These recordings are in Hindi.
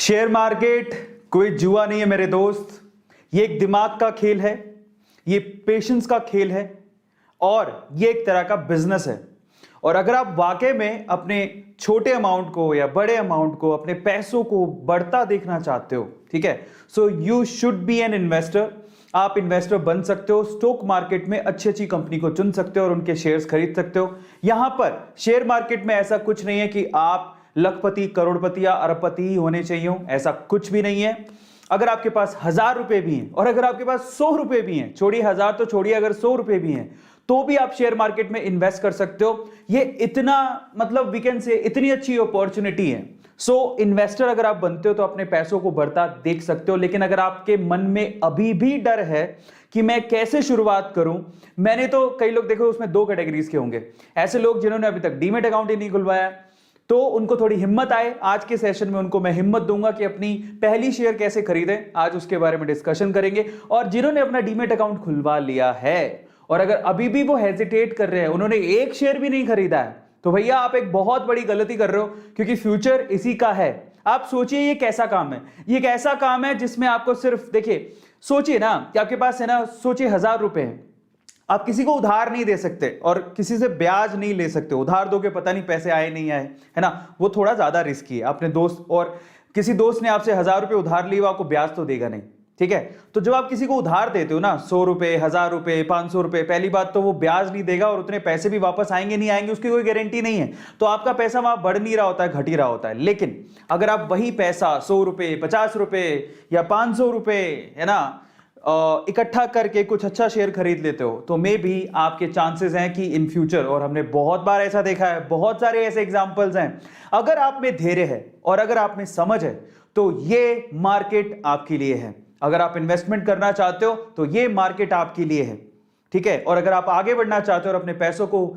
शेयर मार्केट कोई जुआ नहीं है मेरे दोस्त। ये एक दिमाग का खेल है, ये पेशेंस का खेल है और ये एक तरह का बिजनेस है। और अगर आप वाकई में अपने छोटे अमाउंट को या बड़े अमाउंट को, अपने पैसों को बढ़ता देखना चाहते हो, ठीक है, so you should be an investor. आप इन्वेस्टर बन सकते हो, स्टॉक मार्केट में अच्छी अच्छी कंपनी को चुन सकते हो और उनके शेयर्स खरीद सकते हो। यहां पर शेयर मार्केट में ऐसा कुछ नहीं है कि आप लखपति, करोड़पति या अरबपति ही होने चाहिए, ऐसा कुछ भी नहीं है। अगर आपके पास 1000 रुपए भी हैं और अगर आपके पास 100 रुपए भी हैं, छोड़िए 1000 तो छोड़िए, अगर 100 रुपए भी हैं तो भी आप शेयर मार्केट में इन्वेस्ट कर सकते हो। ये इतना मतलब वी कैन से इतनी अच्छी अपॉर्चुनिटी है। सो इन्वेस्टर अगर आप बनते हो तो अपने पैसों को बढ़ता देख सकते हो। लेकिन अगर आपके मन में अभी भी डर है कि मैं कैसे शुरुआत करूं, मैंने तो कई लोग देखो उसमें 2 कैटेगरीज के होंगे। ऐसे लोग जिन्होंने अभी तक डीमैट अकाउंट ही नहीं खुलवाया, तो उनको थोड़ी हिम्मत आए। आज के सेशन में उनको मैं हिम्मत दूंगा कि अपनी पहली शेयर कैसे खरीदें, आज उसके बारे में डिस्कशन करेंगे। और जिन्होंने अपना डीमैट अकाउंट खुलवा लिया है और अगर अभी भी वो हेजिटेट कर रहे हैं, उन्होंने एक शेयर भी नहीं खरीदा है, तो भैया आप एक बहुत बड़ी गलती कर रहे हो, क्योंकि फ्यूचर इसी का है। आप सोचिए ये कैसा काम है, ये एक ऐसा काम है जिसमें आपको सिर्फ देखिए, सोचिए ना कि आपके पास है ना, सोचिए 1000 रुपए हैं, आप किसी को उधार नहीं दे सकते और किसी से ब्याज नहीं ले सकते। उधार दोगे पता नहीं पैसे आए नहीं आए, है ना, वो थोड़ा ज्यादा रिस्की है। अपने दोस्त और किसी दोस्त ने आपसे 1000 रुपए उधार लिए, वो आपको ब्याज तो देगा नहीं, ठीक है। तो जब आप किसी को उधार देते हो ना, 100 रुपए, 1000 रुपए, 500 रुपए, पहली बात तो वो ब्याज नहीं देगा और उतने पैसे भी वापस आएंगे नहीं आएंगे उसकी कोई गारंटी नहीं है। तो आपका पैसा वहां बढ़ नहीं रहा होता है, घट ही रहा होता है। लेकिन अगर आप वही पैसा 100 रुपए, 50 रुपए या 500 रुपए, है ना, इकट्ठा करके कुछ अच्छा शेयर खरीद लेते हो, तो मे भी आपके चांसेस हैं कि इन फ्यूचर, और हमने बहुत बार ऐसा देखा है, बहुत सारे ऐसे एग्जांपल्स हैं, अगर आप में धैर्य है और अगर आप में समझ है तो ये मार्केट आपके लिए है। अगर आप इन्वेस्टमेंट करना चाहते हो तो ये मार्केट आपके लिए है, ठीक है। और अगर आप आगे बढ़ना चाहते हो और अपने पैसों को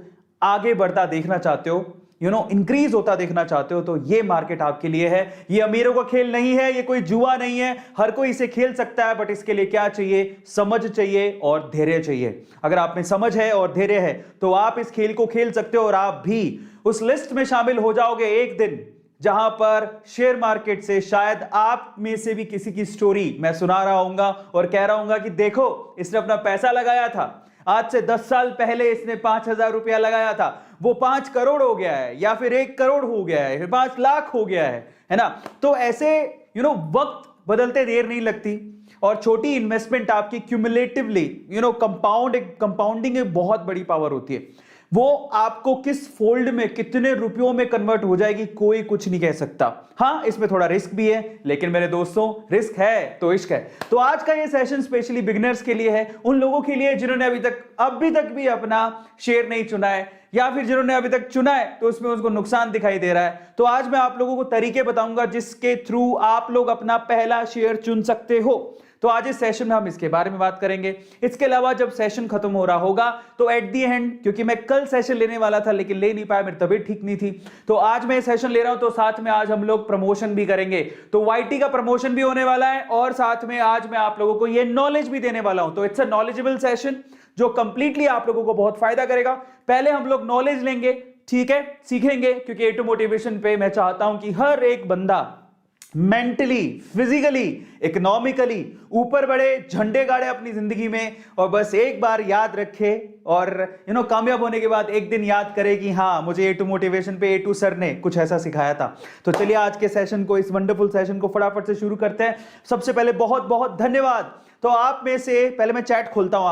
आगे बढ़ता देखना चाहते हो, इंक्रीज होता देखना चाहते हो, तो ये मार्केट आपके लिए है। ये अमीरों का खेल नहीं है, ये कोई जुआ नहीं है, हर कोई इसे खेल सकता है। बट इसके लिए क्या चाहिए? समझ चाहिए और धैर्य चाहिए। अगर आप में समझ है और धैर्य है तो आप इस खेल को खेल सकते हो और आप भी उस लिस्ट में शामिल हो जाओगे एक दिन, जहां पर शेयर मार्केट से शायद आप में से भी किसी की स्टोरी मैं सुना रहा हूंगा और कह रहा हूंगा कि देखो, इसने अपना पैसा लगाया था, आज से 10 साल पहले इसने 5000 रुपया लगाया था, वो 5 करोड़ हो गया है, या फिर 1 करोड़ हो गया है, 5 लाख हो गया है ना। तो ऐसे वक्त बदलते देर नहीं लगती और छोटी इन्वेस्टमेंट आपकी क्यूमुलेटिवली कंपाउंडिंग एक बहुत बड़ी पावर होती है। वो आपको किस फोल्ड में, कितने रुपयों में कन्वर्ट हो जाएगी, कोई कुछ नहीं कह सकता। हां, इसमें थोड़ा रिस्क भी है, लेकिन मेरे दोस्तों, रिस्क है तो इश्क है। तो आज का ये सेशन स्पेशली बिगिनर्स के लिए है, उन लोगों के लिए जिन्होंने अभी तक भी अपना शेयर नहीं चुना है, या फिर जिन्होंने अभी तक चुना है तो उसमें उसको नुकसान दिखाई दे रहा है। तो आज मैं आप लोगों को तरीके बताऊंगा जिसके थ्रू आप लोग अपना पहला शेयर चुन सकते हो। तो आज इस सेशन में हम इसके बारे में बात करेंगे। इसके अलावा जब सेशन खत्म हो रहा होगा तो एट दी एंड, क्योंकि मैं कल सेशन लेने वाला था लेकिन ले नहीं पाया, मेरी तबीयत ठीक नहीं थी, तो आज मैं सेशन ले रहा हूं। तो साथ में आज हम लोग प्रमोशन भी करेंगे, तो वाईटी का प्रमोशन भी होने वाला है और साथ में आज मैं आप लोगों को ये नॉलेज भी देने वाला हूं। तो इट्स अ नॉलेजेबल सेशन जो कंप्लीटली आप लोगों को बहुत फायदा करेगा। पहले हम लोग नॉलेज लेंगे, ठीक है, सीखेंगे, क्योंकि A2 मोटिवेशन पे मैं चाहता हूं कि हर एक बंदा मेंटली, फिजिकली, इकोनॉमिकली ऊपर बढ़े, झंडे गाड़े अपनी जिंदगी में, और बस एक बार याद रखे और कामयाब होने के बाद एक दिन याद करे कि हाँ, मुझे A2 मोटिवेशन पे A2 सर ने कुछ ऐसा सिखाया था। तो चलिए आज के सेशन को, इस वंडरफुल सेशन को फटाफट से शुरू करते हैं। सबसे पहले बहुत बहुत धन्यवाद। तो आप में से, पहले मैं चैट खोलता हूं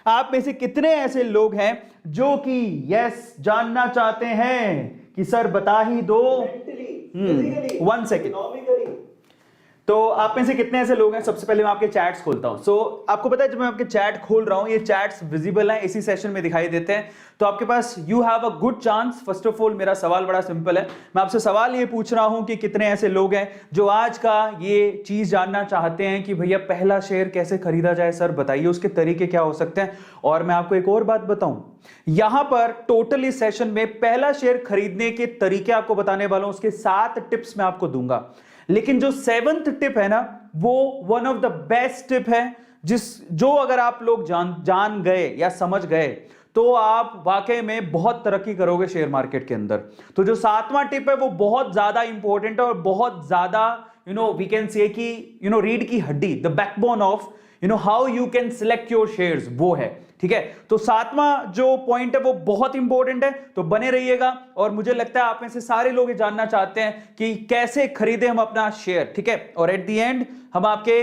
आप में से कितने ऐसे लोग हैं जो कि यस जानना चाहते हैं कि सर बता ही दो, 1 सेकेंड। तो आप में से कितने ऐसे लोग हैं? सबसे पहले मैं आपके चैट्स खोलता हूं। सो आपको पता है, जब मैं आपके चैट खोल रहा हूं, ये चैट्स विजिबल हैं, इसी सेशन में दिखाई देते हैं। तो आपके पास you have a good chance. First of all मेरा सवाल बड़ा सिंपल है, मैं आपसे सवाल ये पूछ रहा हूं कि कितने ऐसे लोग हैं जो आज का ये चीज जानना चाहते हैं कि भैया पहला शेयर कैसे खरीदा जाए, सर बताइए उसके तरीके क्या हो सकते हैं। और मैं आपको एक और बात बताऊं, यहां पर टोटल इस सेशन में पहला शेयर खरीदने के तरीके आपको बताने वाला हूं, उसके 7 टिप्स मैं आपको दूंगा। लेकिन जो 7th टिप है ना, वो one of the best tip है, जो अगर आप लोग जान गए या समझ गए तो आप वाकई में बहुत तरक्की करोगे शेयर मार्केट के अंदर। तो जो 7वां टिप है वो बहुत ज्यादा इंपॉर्टेंट है और बहुत ज्यादा वी कैन से कि रीढ़ की हड्डी, the backbone of how you can select your shares, वो है। ठीक है, तो सातवां जो पॉइंट है वो बहुत इंपॉर्टेंट है, तो बने रहिएगा। और मुझे लगता है आप में से सारे लोग ये जानना चाहते हैं कि कैसे खरीदे हम अपना शेयर। ठीक है, और एट द एंड हम आपके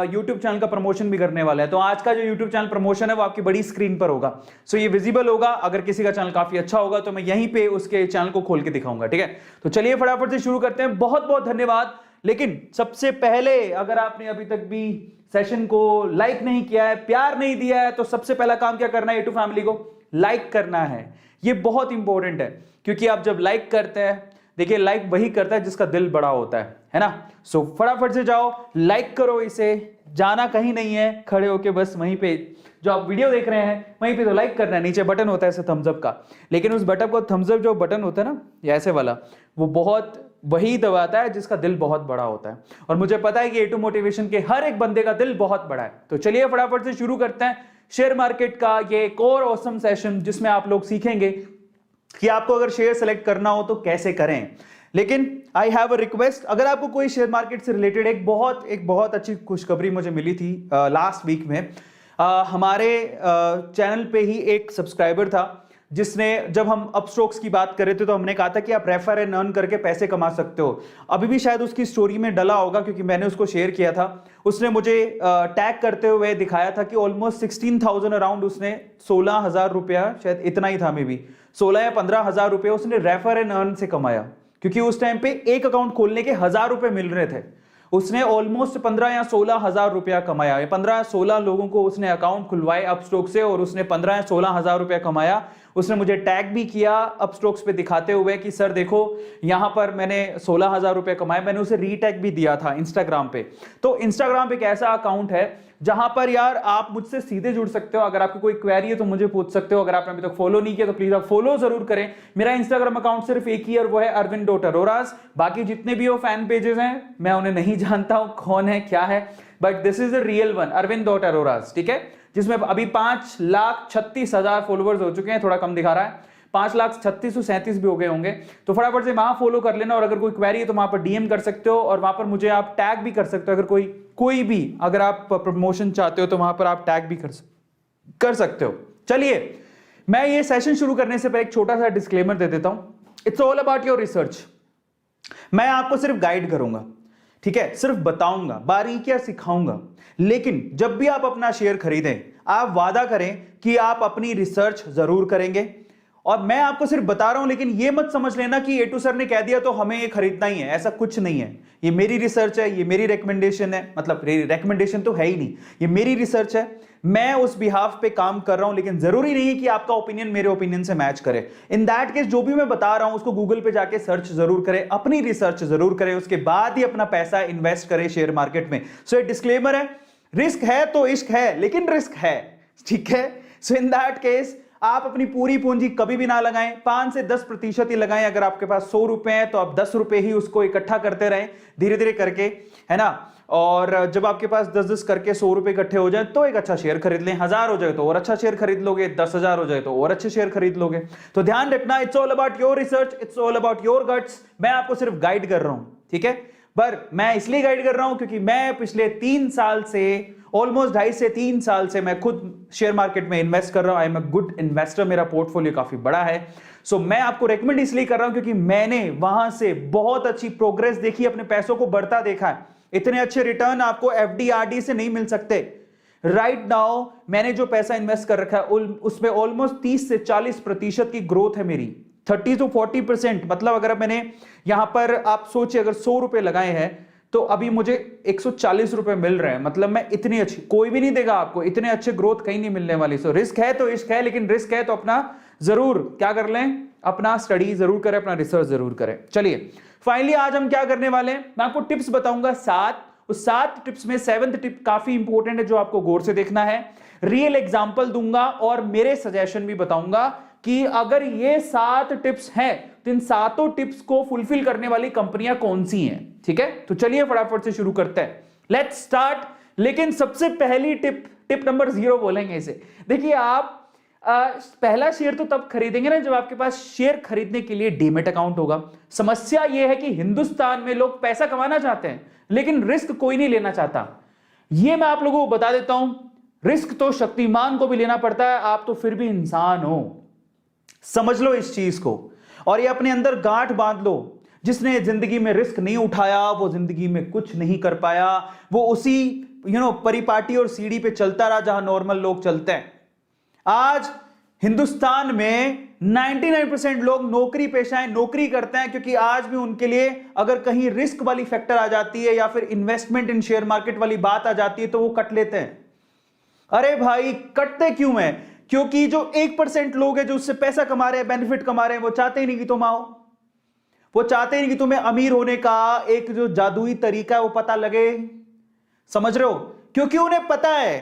YouTube चैनल का प्रमोशन भी करने वाला है। तो आज का जो YouTube चैनल प्रमोशन है वो आपकी बड़ी स्क्रीन पर होगा, सो ये विजिबल होगा। अगर किसी का चैनल काफी अच्छा होगा तो मैं यहीं पे उसके चैनल को खोल के दिखाऊंगा। ठीक है, तो चलिए फटाफट से शुरू करते हैं। बहुत बहुत धन्यवाद। लेकिन सबसे पहले अगर आपने अभी तक भी सेशन को लाइक नहीं किया है, प्यार नहीं दिया है, तो सबसे पहला काम क्या करना है, A2 फैमिली को लाइक करना है। ये बहुत इंपॉर्टेंट है, क्योंकि आप जब लाइक करते हैं, देखिए लाइक वही करता है जिसका दिल बड़ा होता है ना। सो फटाफट से जाओ, लाइक करो, इसे जाना कहीं नहीं है, खड़े होके बस वहीं पे जो आप वीडियो देख रहे हैं वहीं पे तो लाइक करना है। नीचे बटन होता है ऐसे थम्स अप का, लेकिन उस बटन को, थम्स अप जो बटन होता है ना, ये ऐसे वाला, वो बहुत वही दबाता है जिसका दिल बहुत बड़ा होता है। और मुझे पता है कि A2 मोटिवेशन के हर एक बंदे का दिल बहुत बड़ा है। तो चलिए फटाफट से शुरू करते हैं शेयर मार्केट का ये एक और ऑसम सेशन, जिसमें आप लोग सीखेंगे कि आपको अगर शेयर सेलेक्ट करना हो तो कैसे करें। लेकिन आई हैव अ रिक्वेस्ट, अगर आपको कोई शेयर मार्केट से रिलेटेड एक बहुत अच्छी खुशखबरी मुझे मिली थी लास्ट वीक में। हमारे चैनल पे ही एक सब्सक्राइबर था जिसने, जब हम अपस्टॉक्स की बात कर रहे थे तो हमने कहा था कि आप रेफर एंड अर्न करके पैसे कमा सकते हो। अभी भी शायद उसकी स्टोरी में डला होगा, क्योंकि मैंने उसको शेयर किया था। उसने मुझे टैग करते हुए दिखाया था कि ऑलमोस्ट 16,000 अराउंड उसने 16,000 रुपया, शायद इतना ही था, मे बी 16 या 15,000 रुपया उसने रेफर एंड अर्न से कमाया। क्योंकि उस टाइम पे एक अकाउंट खोलने के 1,000 रुपए मिल रहे थे। उसने ऑलमोस्ट 15 या 16,000 रुपया कमाया। 15 या 16 लोगों को उसने अकाउंट खुलवाए अपस्टॉक से, और उसने 15 या 16,000 रुपया कमाया। उसने मुझे टैग भी किया अपस्टॉक्स पे दिखाते हुए कि सर देखो यहां पर मैंने 16,000 रुपया कमाए। मैंने उसे रीटैग भी दिया था इंस्टाग्राम पे। तो इंस्टाग्राम पे एक ऐसा अकाउंट है जहां पर यार आप मुझसे सीधे जुड़ सकते हो। अगर आपकी कोई क्वेरी है तो मुझे पूछ सकते हो। अगर आपने अभी तक फॉलो नहीं किया तो प्लीज आप फॉलो जरूर करें। मेरा इंस्टाग्राम अकाउंट सिर्फ एक ही है, और वो है arvind.aroras। बाकी जितने भी वो फैन पेजेस हैं मैं उन्हें नहीं जानता हूं कौन है क्या है, but this is the real one, arvind.aroras। ठीक है, जिसमें अभी 5,36,000 फॉलोवर्स हो चुके हैं। थोड़ा कम दिखा रहा है, 5,36,37 भी हो गए होंगे। तो फटाफट से वहां फॉलो कर लेना। और अगर कोई क्वेरी है तो वहां पर डीएम कर सकते हो, और वहां पर मुझे आप टैग भी कर सकते हो। अगर कोई भी अगर आप प्रमोशन चाहते हो तो वहां पर आप टैग भी कर सकते हो। चलिए, मैं ये सेशन शुरू करने से पहले एक छोटा सा डिस्क्लेमर दे देता हूं। It's all about your research. मैं आपको सिर्फ गाइड करूंगा, ठीक है, सिर्फ बताऊंगा, बारीकियां सिखाऊंगा। लेकिन जब भी आप अपना शेयर खरीदें, आप वादा करें कि आप अपनी रिसर्च जरूर करेंगे। और मैं आपको सिर्फ बता रहा हूं, लेकिन ये मत समझ लेना कि A2 सर ने कह दिया तो हमें ये खरीदना ही है। ऐसा कुछ नहीं है। ये मेरी रिसर्च है, ये मेरी रिकमेंडेशन है, मतलब रिकमेंडेशन तो है ही नहीं, ये मेरी रिसर्च है। मैं उस बिहाफ पे काम कर रहा हूं, लेकिन जरूरी नहीं है कि आपका ओपिनियन मेरे ओपिनियन से मैच करे। इन दैट केस जो भी मैं बता रहा हूं उसको गूगल पे जाके सर्च जरूर करें, अपनी रिसर्च जरूर करें, उसके बाद ही अपना पैसा इन्वेस्ट करें शेयर मार्केट में। सो ये डिस्क्लेमर है, रिस्क है तो इश्क है, लेकिन रिस्क है, ठीक है। सो इन दैट केस आप अपनी पूरी पूंजी कभी भी ना लगाएं, 5 से 10% ही लगाएं। अगर आपके पास 100 रुपए हैं तो आप 10 रुपए ही उसको इकट्ठा करते रहें, धीरे धीरे करके, है ना। और जब आपके पास 10-10 करके 100 रुपए इकट्ठे हो जाए तो एक अच्छा शेयर खरीद लें। 1000 हो जाए तो और अच्छा शेयर खरीद लोगे, 10,000 हो जाए तो और अच्छे शेयर खरीद लोगे। तो ध्यान रखना, it's all about your research, it's all about your guts. मैं आपको सिर्फ गाइड कर रहा हूं, ठीक है। पर मैं इसलिए गाइड कर रहा हूं क्योंकि मैं पिछले 3 साल से, ऑलमोस्ट 2.5 से 3 साल से मैं खुद शेयर मार्केट में इन्वेस्ट कर रहा हूं। I am a good investor, मेरा पोर्टफोलियो काफी बड़ा है। सो मैं आपको रेकमेंड इसलिए कर रहा हूं क्योंकि मैंने वहां से बहुत अच्छी प्रोग्रेस देखी, अपने पैसों को बढ़ता देखा है। इतने अच्छे रिटर्न आपको एफडी आरडी से नहीं मिल सकते। राइट नाउ मैंने जो पैसा इन्वेस्ट कर रखा है उसमें ऑलमोस्ट 30 से 40% की ग्रोथ है मेरी, 30 to 40%। मतलब अगर मैंने यहां पर, आप सोचिए, अगर 100 रुपए लगाए हैं तो अभी मुझे 140 रुपए मिल रहे हैं। मतलब मैं इतनी अच्छी, कोई भी नहीं देगा आपको, इतने अच्छे ग्रोथ कहीं नहीं मिलने वाली। सो रिस्क है तो इश्क है, लेकिन रिस्क है तो अपना जरूर क्या कर लें, अपना स्टडी जरूर करें, अपना रिसर्च जरूर करें। चलिए फाइनली आज हम क्या करने वाले हैं, मैं आपको टिप्स बताऊंगा 7। उस 7 टिप्स में 7th टिप काफी इंपॉर्टेंट है जो आपको गौर से देखना है। रियल एग्जांपल दूंगा और मेरे सजेशन भी बताऊंगा कि अगर ये 7 टिप्स हैं तो इन 7 टिप्स को फुलफिल करने वाली कंपनियां कौन सी हैं, ठीक है। तो चलिए फटाफट से शुरू करते हैं, लेट्स स्टार्ट। लेकिन सबसे पहली टिप नंबर 0 बोलेंगे इसे। देखिए पहला शेयर तो तब खरीदेंगे ना जब आपके पास शेयर खरीदने के लिए डीमेट अकाउंट होगा। समस्या यह है कि हिंदुस्तान में लोग पैसा कमाना चाहते हैं लेकिन रिस्क कोई नहीं लेना चाहता। यह मैं आप लोगों को बता देता हूं, रिस्क तो शक्तिमान को भी लेना पड़ता है, आप तो फिर भी इंसान हो। समझ लो इस चीज को और ये अपने अंदर गांठ बांध लो। जिसने जिंदगी में रिस्क नहीं उठाया वो जिंदगी में कुछ नहीं कर पाया। वो उसी परिपाटी और सीढ़ी पे चलता रहा जहां नॉर्मल लोग चलते हैं। आज हिंदुस्तान में 99% लोग नौकरी पेशा नौकरी करते हैं क्योंकि आज भी उनके लिए अगर कहीं रिस्क वाली फैक्टर आ जाती है या फिर इन्वेस्टमेंट इन शेयर मार्केट वाली बात आ जाती है तो वो कट लेते हैं। अरे भाई कटते क्यों हैं? क्योंकि जो 1% लोग हैं जो उससे पैसा कमा रहे हैं, बेनिफिट कमा रहे हैं, वो चाहते ही नहीं कि तुम आओ। वो चाहते ही नहीं कि तुम्हें अमीर होने का एक जो जादुई तरीका है वो पता लगे। समझ रहे हो? क्योंकि उन्हें पता है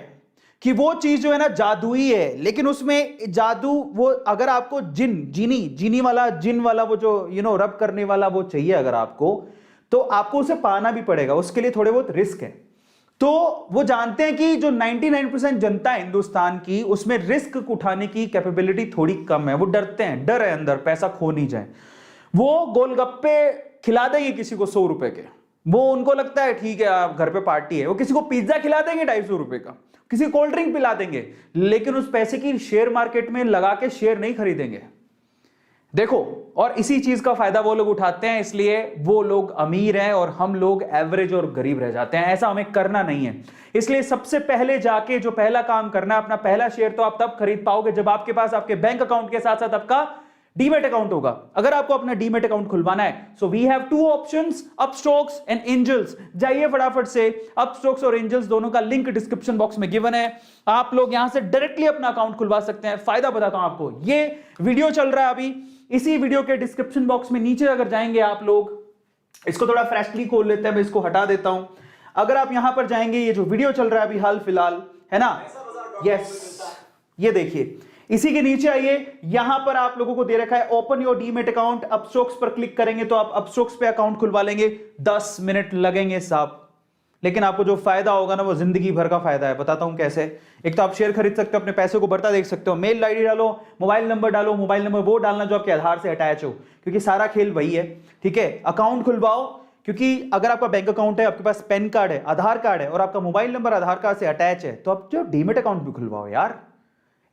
कि वो चीज जो है ना जादुई है, लेकिन उसमें जादू वो अगर आपको जिनी वाला वो जो रब करने वाला वो चाहिए अगर आपको, तो आपको उसे पाना भी पड़ेगा, उसके लिए थोड़े बहुत रिस्क है। तो वो जानते हैं कि जो 99% जनता है हिंदुस्तान की उसमें रिस्क उठाने की कैपेबिलिटी थोड़ी कम है। वो डरते हैं, डर है अंदर, पैसा खो नहीं जाए। वो गोलगप्पे खिला देंगे किसी को 100 रुपए के, वो उनको लगता है ठीक है आप घर पे पार्टी है। वो किसी को पिज्जा खिला देंगे 250 रुपए का, किसी कोल्ड ड्रिंक पिला देंगे, लेकिन उस पैसे की शेयर मार्केट में लगा के शेयर नहीं खरीदेंगे। देखो, और इसी चीज का फायदा वो लोग उठाते हैं, इसलिए वो लोग अमीर हैं और हम लोग एवरेज और गरीब रह जाते हैं। ऐसा हमें करना नहीं है। इसलिए सबसे पहले जाके जो पहला काम करना है, अपना पहला शेयर तो आप तब खरीद पाओगे जब आपके पास आपके बैंक अकाउंट के साथ साथ आपका डीमेट अकाउंट होगा। अगर आपको अपना डीमेट अकाउंट खुलवाना है, so we have 2 options, Upstox and Angels. जाइए फटाफट से, अपस्टॉक्स और एंजल्स दोनों का लिंक डिस्क्रिप्शन बॉक्स में गिवन है। आप लोग यहां से डायरेक्टली अपना अकाउंट खुलवा सकते हैं। फायदा बताता हूं आपको, ये वीडियो चल रहा है अभी, इसी वीडियो के डिस्क्रिप्शन बॉक्स में नीचे अगर जाएंगे आप लोग, इसको थोड़ा फ्रेशली खोल लेते हैं, मैं इसको हटा देता हूं। अगर आप यहां पर जाएंगे, ये जो वीडियो चल रहा है अभी हाल फिलहाल है ना, यस, ये देखिए, इसी के नीचे आइए, यहां पर आप लोगों को दे रखा है open your demat account. Upstox पर क्लिक करेंगे तो आप अपस्टॉक्स पे अकाउंट खुलवा लेंगे। 10 मिनट लगेंगे साहब, लेकिन आपको जो फायदा होगा ना वो जिंदगी भर का फायदा है। बताता हूं कैसे। एक तो आप शेयर खरीद सकते हो, अपने पैसे को बढ़ता देख सकते हो, मेल आईडी डालो, मोबाइल नंबर डालो, मोबाइल नंबर वो डालना जो आपके आधार से अटैच हो, क्योंकि सारा खेल वही है। ठीक है, अकाउंट खुलवाओ, क्योंकि अगर आपका बैंक अकाउंट है, आपके पास पैन कार्ड है, आधार कार्ड है और आपका मोबाइल नंबर आधार कार्ड से अटैच है, तो आप जो डीमेट अकाउंट भी खुलवाओ यार।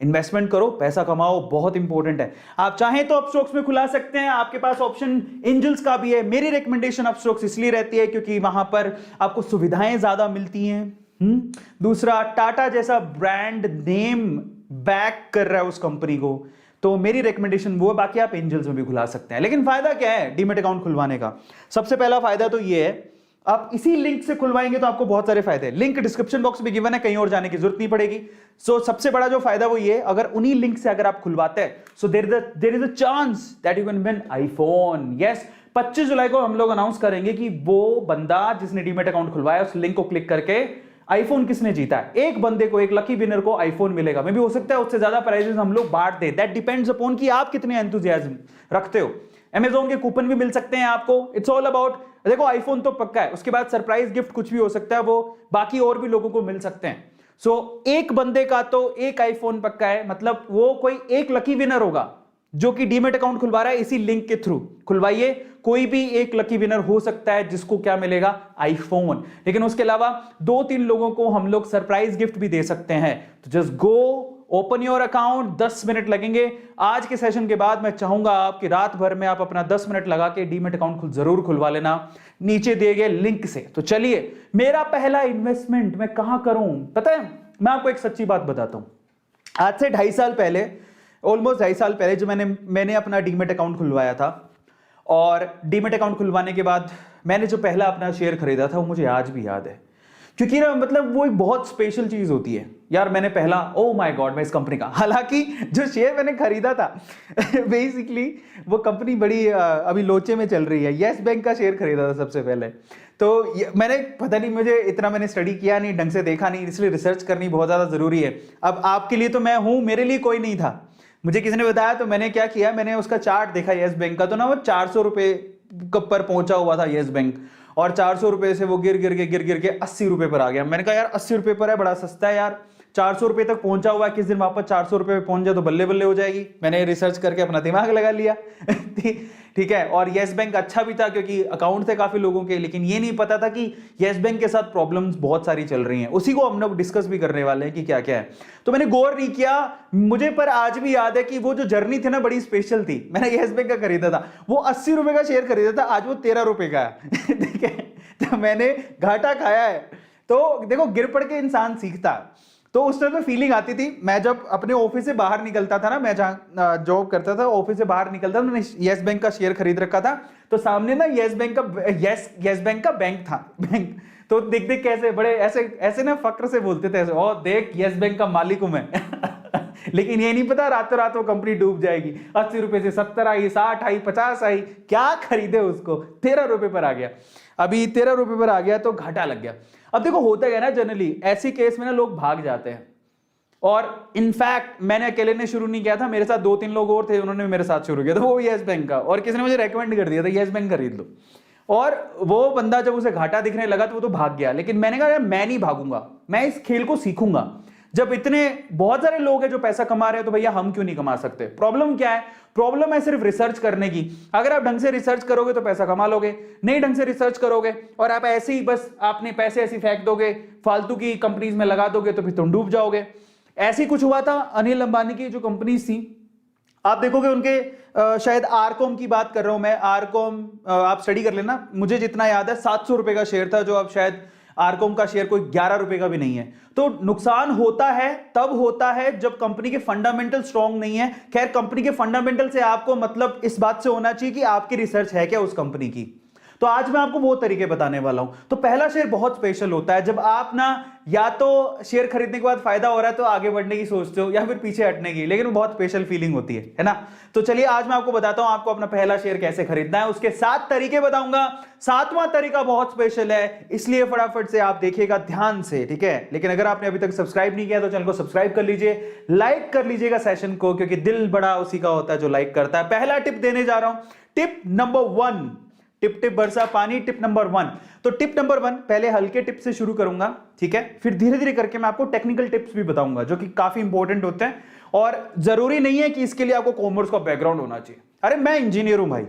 इन्वेस्टमेंट करो, पैसा कमाओ, बहुत इंपॉर्टेंट है। आप चाहें तो अपस्टॉक्स में खुला सकते हैं, आपके पास ऑप्शन एंजल्स का भी है। मेरी रिकमेंडेशन अपस्टॉक्स इसलिए रहती है क्योंकि वहां पर आपको सुविधाएं ज्यादा मिलती हैं। दूसरा, टाटा जैसा ब्रांड नेम बैक कर रहा है उस कंपनी को, तो मेरी रिकमेंडेशन वो है। बाकी आप एंजल्स में भी खुला सकते हैं। लेकिन फायदा क्या है डीमेट अकाउंट खुलवाने का? सबसे पहला फायदा तो ये है, आप इसी लिंक से खुलवाएंगे तो आपको बहुत सारे फायदे हैं। लिंक डिस्क्रिप्शन बॉक्स में गिवन है, कहीं और जाने की जरूरत नहीं पड़ेगी। सो सबसे बड़ा जो फायदा वो ये, अगर उन्हीं लिंक से अगर आप खुलवाते हैं, so there is a chance that you can win iPhone. Yes, 25 जुलाई को हम लोग अनाउंस करेंगे कि वो बंदा जिसने डीमेट अकाउंट खुलवाया उस लिंक को क्लिक करके आईफोन किसने जीता है। एक बंदे को, एक लकी विनर को आईफोन मिलेगा। मे भी हो सकता है उससे ज्यादा प्राइजेस हम लोग बांट दें। दैट डिपेंड्स अपॉन कि आप कितने एंथुसियाज्म रखते हो। Amazon के कूपन भी मिल सकते हैं आपको। इट्स ऑल अबाउट, देखो आईफोन तो पक्का है, उसके बाद सरप्राइज गिफ्ट कुछ भी हो सकता है, वो बाकी और भी लोगों को मिल सकते हैं। सो एक बंदे का तो एक आईफोन पक्का है, मतलब वो कोई एक लकी विनर होगा जो कि डीमेट अकाउंट खुलवा रहा है इसी लिंक के थ्रू। खुलवाइए, कोई भी एक लकी विनर हो सकता है जिसको क्या मिलेगा, आईफोन। लेकिन उसके अलावा 2-3 लोगों को हम लोग सरप्राइज गिफ्ट भी दे सकते हैं। तो just go, open your account, 10 minute लगेंगे। आज के सेशन के बाद मैं चाहूंगा आपकी रात भर में आप अपना 10 मिनट लगा के डीमेट अकाउंट जरूर खुलवा लेना नीचे दिए गए लिंक से। तो चलिए, मेरा पहला इन्वेस्टमेंट मैं कहां करूं पता है? मैं आपको एक सच्ची बात बताता हूं। आज से 2.5 साल पहले, ऑलमोस्ट 2.5 साल पहले, जो मैंने अपना डीमेट अकाउंट खुलवाया था, और डीमेट अकाउंट खुलवाने के बाद मैंने जो पहला अपना शेयर खरीदा था वो मुझे आज भी याद है। क्योंकि ना मतलब वो एक बहुत स्पेशल चीज होती है यार। मैंने पहला, ओ माय गॉड, मैं इस कंपनी का, हालांकि जो शेयर मैंने खरीदा था बेसिकली वो कंपनी बड़ी अभी लोचे में चल रही है। यस बैंक का शेयर खरीदा था सबसे पहले। तो मैंने पता नहीं, मुझे इतना मैंने स्टडी किया नहीं, ढंग से देखा नहीं, इसलिए रिसर्च करनी बहुत ज्यादा जरूरी है। अब आपके लिए तो मैं हूं, मेरे लिए कोई नहीं था। मुझे किसी ने बताया तो मैंने क्या किया, मैंने उसका चार्ट देखा यस बैंक का, तो ना वो 400 रुपए पर पहुंचा हुआ था यस बैंक, और 400 रुपए से वो गिर गिर के 80 रुपए पर आ गया। मैंने कहा यार 80 रुपए पर है, बड़ा सस्ता है यार, 400 रुपए तक पहुंचा हुआ है, किस दिन वापस 400 रुपए पे पहुंच जाए तो बल्ले बल्ले हो जाएगी। मैंने रिसर्च करके अपना दिमाग लगा लिया ठीक है। और येस बैंक अच्छा भी था क्योंकि अकाउंट थे काफी लोगों के, लेकिन ये नहीं पता था कि येस बैंक के साथ प्रॉब्लम्स बहुत सारी चल रही हैं। उसी को हम लोग डिस्कस भी करने वाले हैं कि क्या क्या है। तो मैंने गौर नहीं किया मुझे, पर आज भी याद है कि वो जो जर्नी थी ना बड़ी स्पेशल थी। मैंने येस बैंक का खरीदा था, वो 80 रुपए का शेयर खरीदा था, आज वो 13 रुपए का है ठीक है। तो मैंने घाटा खाया है। तो देखो गिर पड़ के इंसान सीखता। तो उस टाइम में फीलिंग आती थी, मैं जब अपने ऑफिस से बाहर निकलता था ना, मैं जहां जॉब करता था ऑफिस से बाहर निकलता था, मैंने येस बैंक का शेयर खरीद रखा था। तो सामने ना येस बैंक का बैंक था बैंक। तो देख देख कैसे बड़े ऐसे ऐसे ना फक्र से बोलते थे, ओ देख येस बैंक का मालिक हूं मैं लेकिन ये नहीं पता रातों रात वो कंपनी डूब जाएगी। 80 रुपए से 70 आई, 60 आई, 50 आई, क्या खरीदे उसको, 13 रुपए पर आ गया। अभी 13 रुपए पर आ गया तो घाटा लग गया। अब देखो होता है ना, जनरली ऐसी केस में ना लोग भाग जाते हैं। और इनफैक्ट मैंने अकेले ने शुरू नहीं किया था, मेरे साथ 2-3 लोग और थे, उन्होंने मेरे साथ शुरू किया था, वो येस बैंक का। और किसी ने मुझे रेकमेंड कर दिया था येस बैंक खरीद लो। और वो बंदा जब उसे घाटा दिखने लगा तो वो तो भाग गया। लेकिन मैंने कहा यार मैं नहीं भागूंगा, मैं इस खेल को सीखूंगा। जब इतने बहुत सारे लोग हैं जो पैसा कमा रहे हैं तो भैया हम क्यों नहीं कमा सकते। प्रॉब्लम क्या है, प्रॉब्लम है सिर्फ रिसर्च करने की। अगर आप ढंग से रिसर्च करोगे तो पैसा कमा लोगे, नहीं ढंग से रिसर्च करोगे और आप ऐसे ही बस आपने पैसे ऐसे फेंक दोगे, फालतू की कंपनीज में लगा दोगे तो फिर तुम डूब जाओगे। ऐसे ही कुछ हुआ था अनिल अंबानी की जो कंपनीज थी, आप देखोगे उनके शायद आरकॉम की बात कर रहा हूं मैं, आरकॉम आप स्टडी कर लेना, मुझे जितना याद है 700 रुपए का शेयर था, जो अब शायद आरकॉम का शेयर कोई 11 रुपए का भी नहीं है। तो नुकसान होता है तब होता है जब कंपनी के फंडामेंटल स्ट्रांग नहीं है। खैर कंपनी के फंडामेंटल से आपको मतलब इस बात से होना चाहिए कि आपकी रिसर्च है क्या उस कंपनी की। तो आज मैं आपको वो तरीके बताने वाला हूं। तो पहला शेयर बहुत स्पेशल होता है जब आप ना या तो शेयर खरीदने के बाद फायदा हो रहा है तो आगे बढ़ने की सोचते हो या फिर पीछे हटने की, लेकिन वो बहुत स्पेशल फीलिंग होती है ना। तो चलिए आज मैं आपको बताता हूं आपको अपना पहला शेयर कैसे खरीदना है, उसके 7 तरीके बताऊंगा। 7वां तरीका बहुत स्पेशल है, इसलिए फटाफट से आप देखिएगा ध्यान से, ठीक है। लेकिन अगर आपने अभी तक सब्सक्राइब नहीं किया तो चैनल को सब्सक्राइब कर लीजिए, लाइक कर लीजिएगा सेशन को, क्योंकि दिल बड़ा उसी का होता है जो लाइक करता है। पहला टिप देने जा रहा हूं, टिप नंबर 1, टिप टिप बरसा पानी, टिप नंबर 1। तो टिप नंबर 1 पहले हल्के टिप से शुरू करूंगा, ठीक है, फिर धीरे धीरे करके मैं आपको टेक्निकल टिप्स भी बताऊंगा जो कि काफी इंपॉर्टेंट होते हैं। और जरूरी नहीं है कि इसके लिए आपको कॉमर्स का बैकग्राउंड होना चाहिए। अरे मैं इंजीनियर हूं भाई,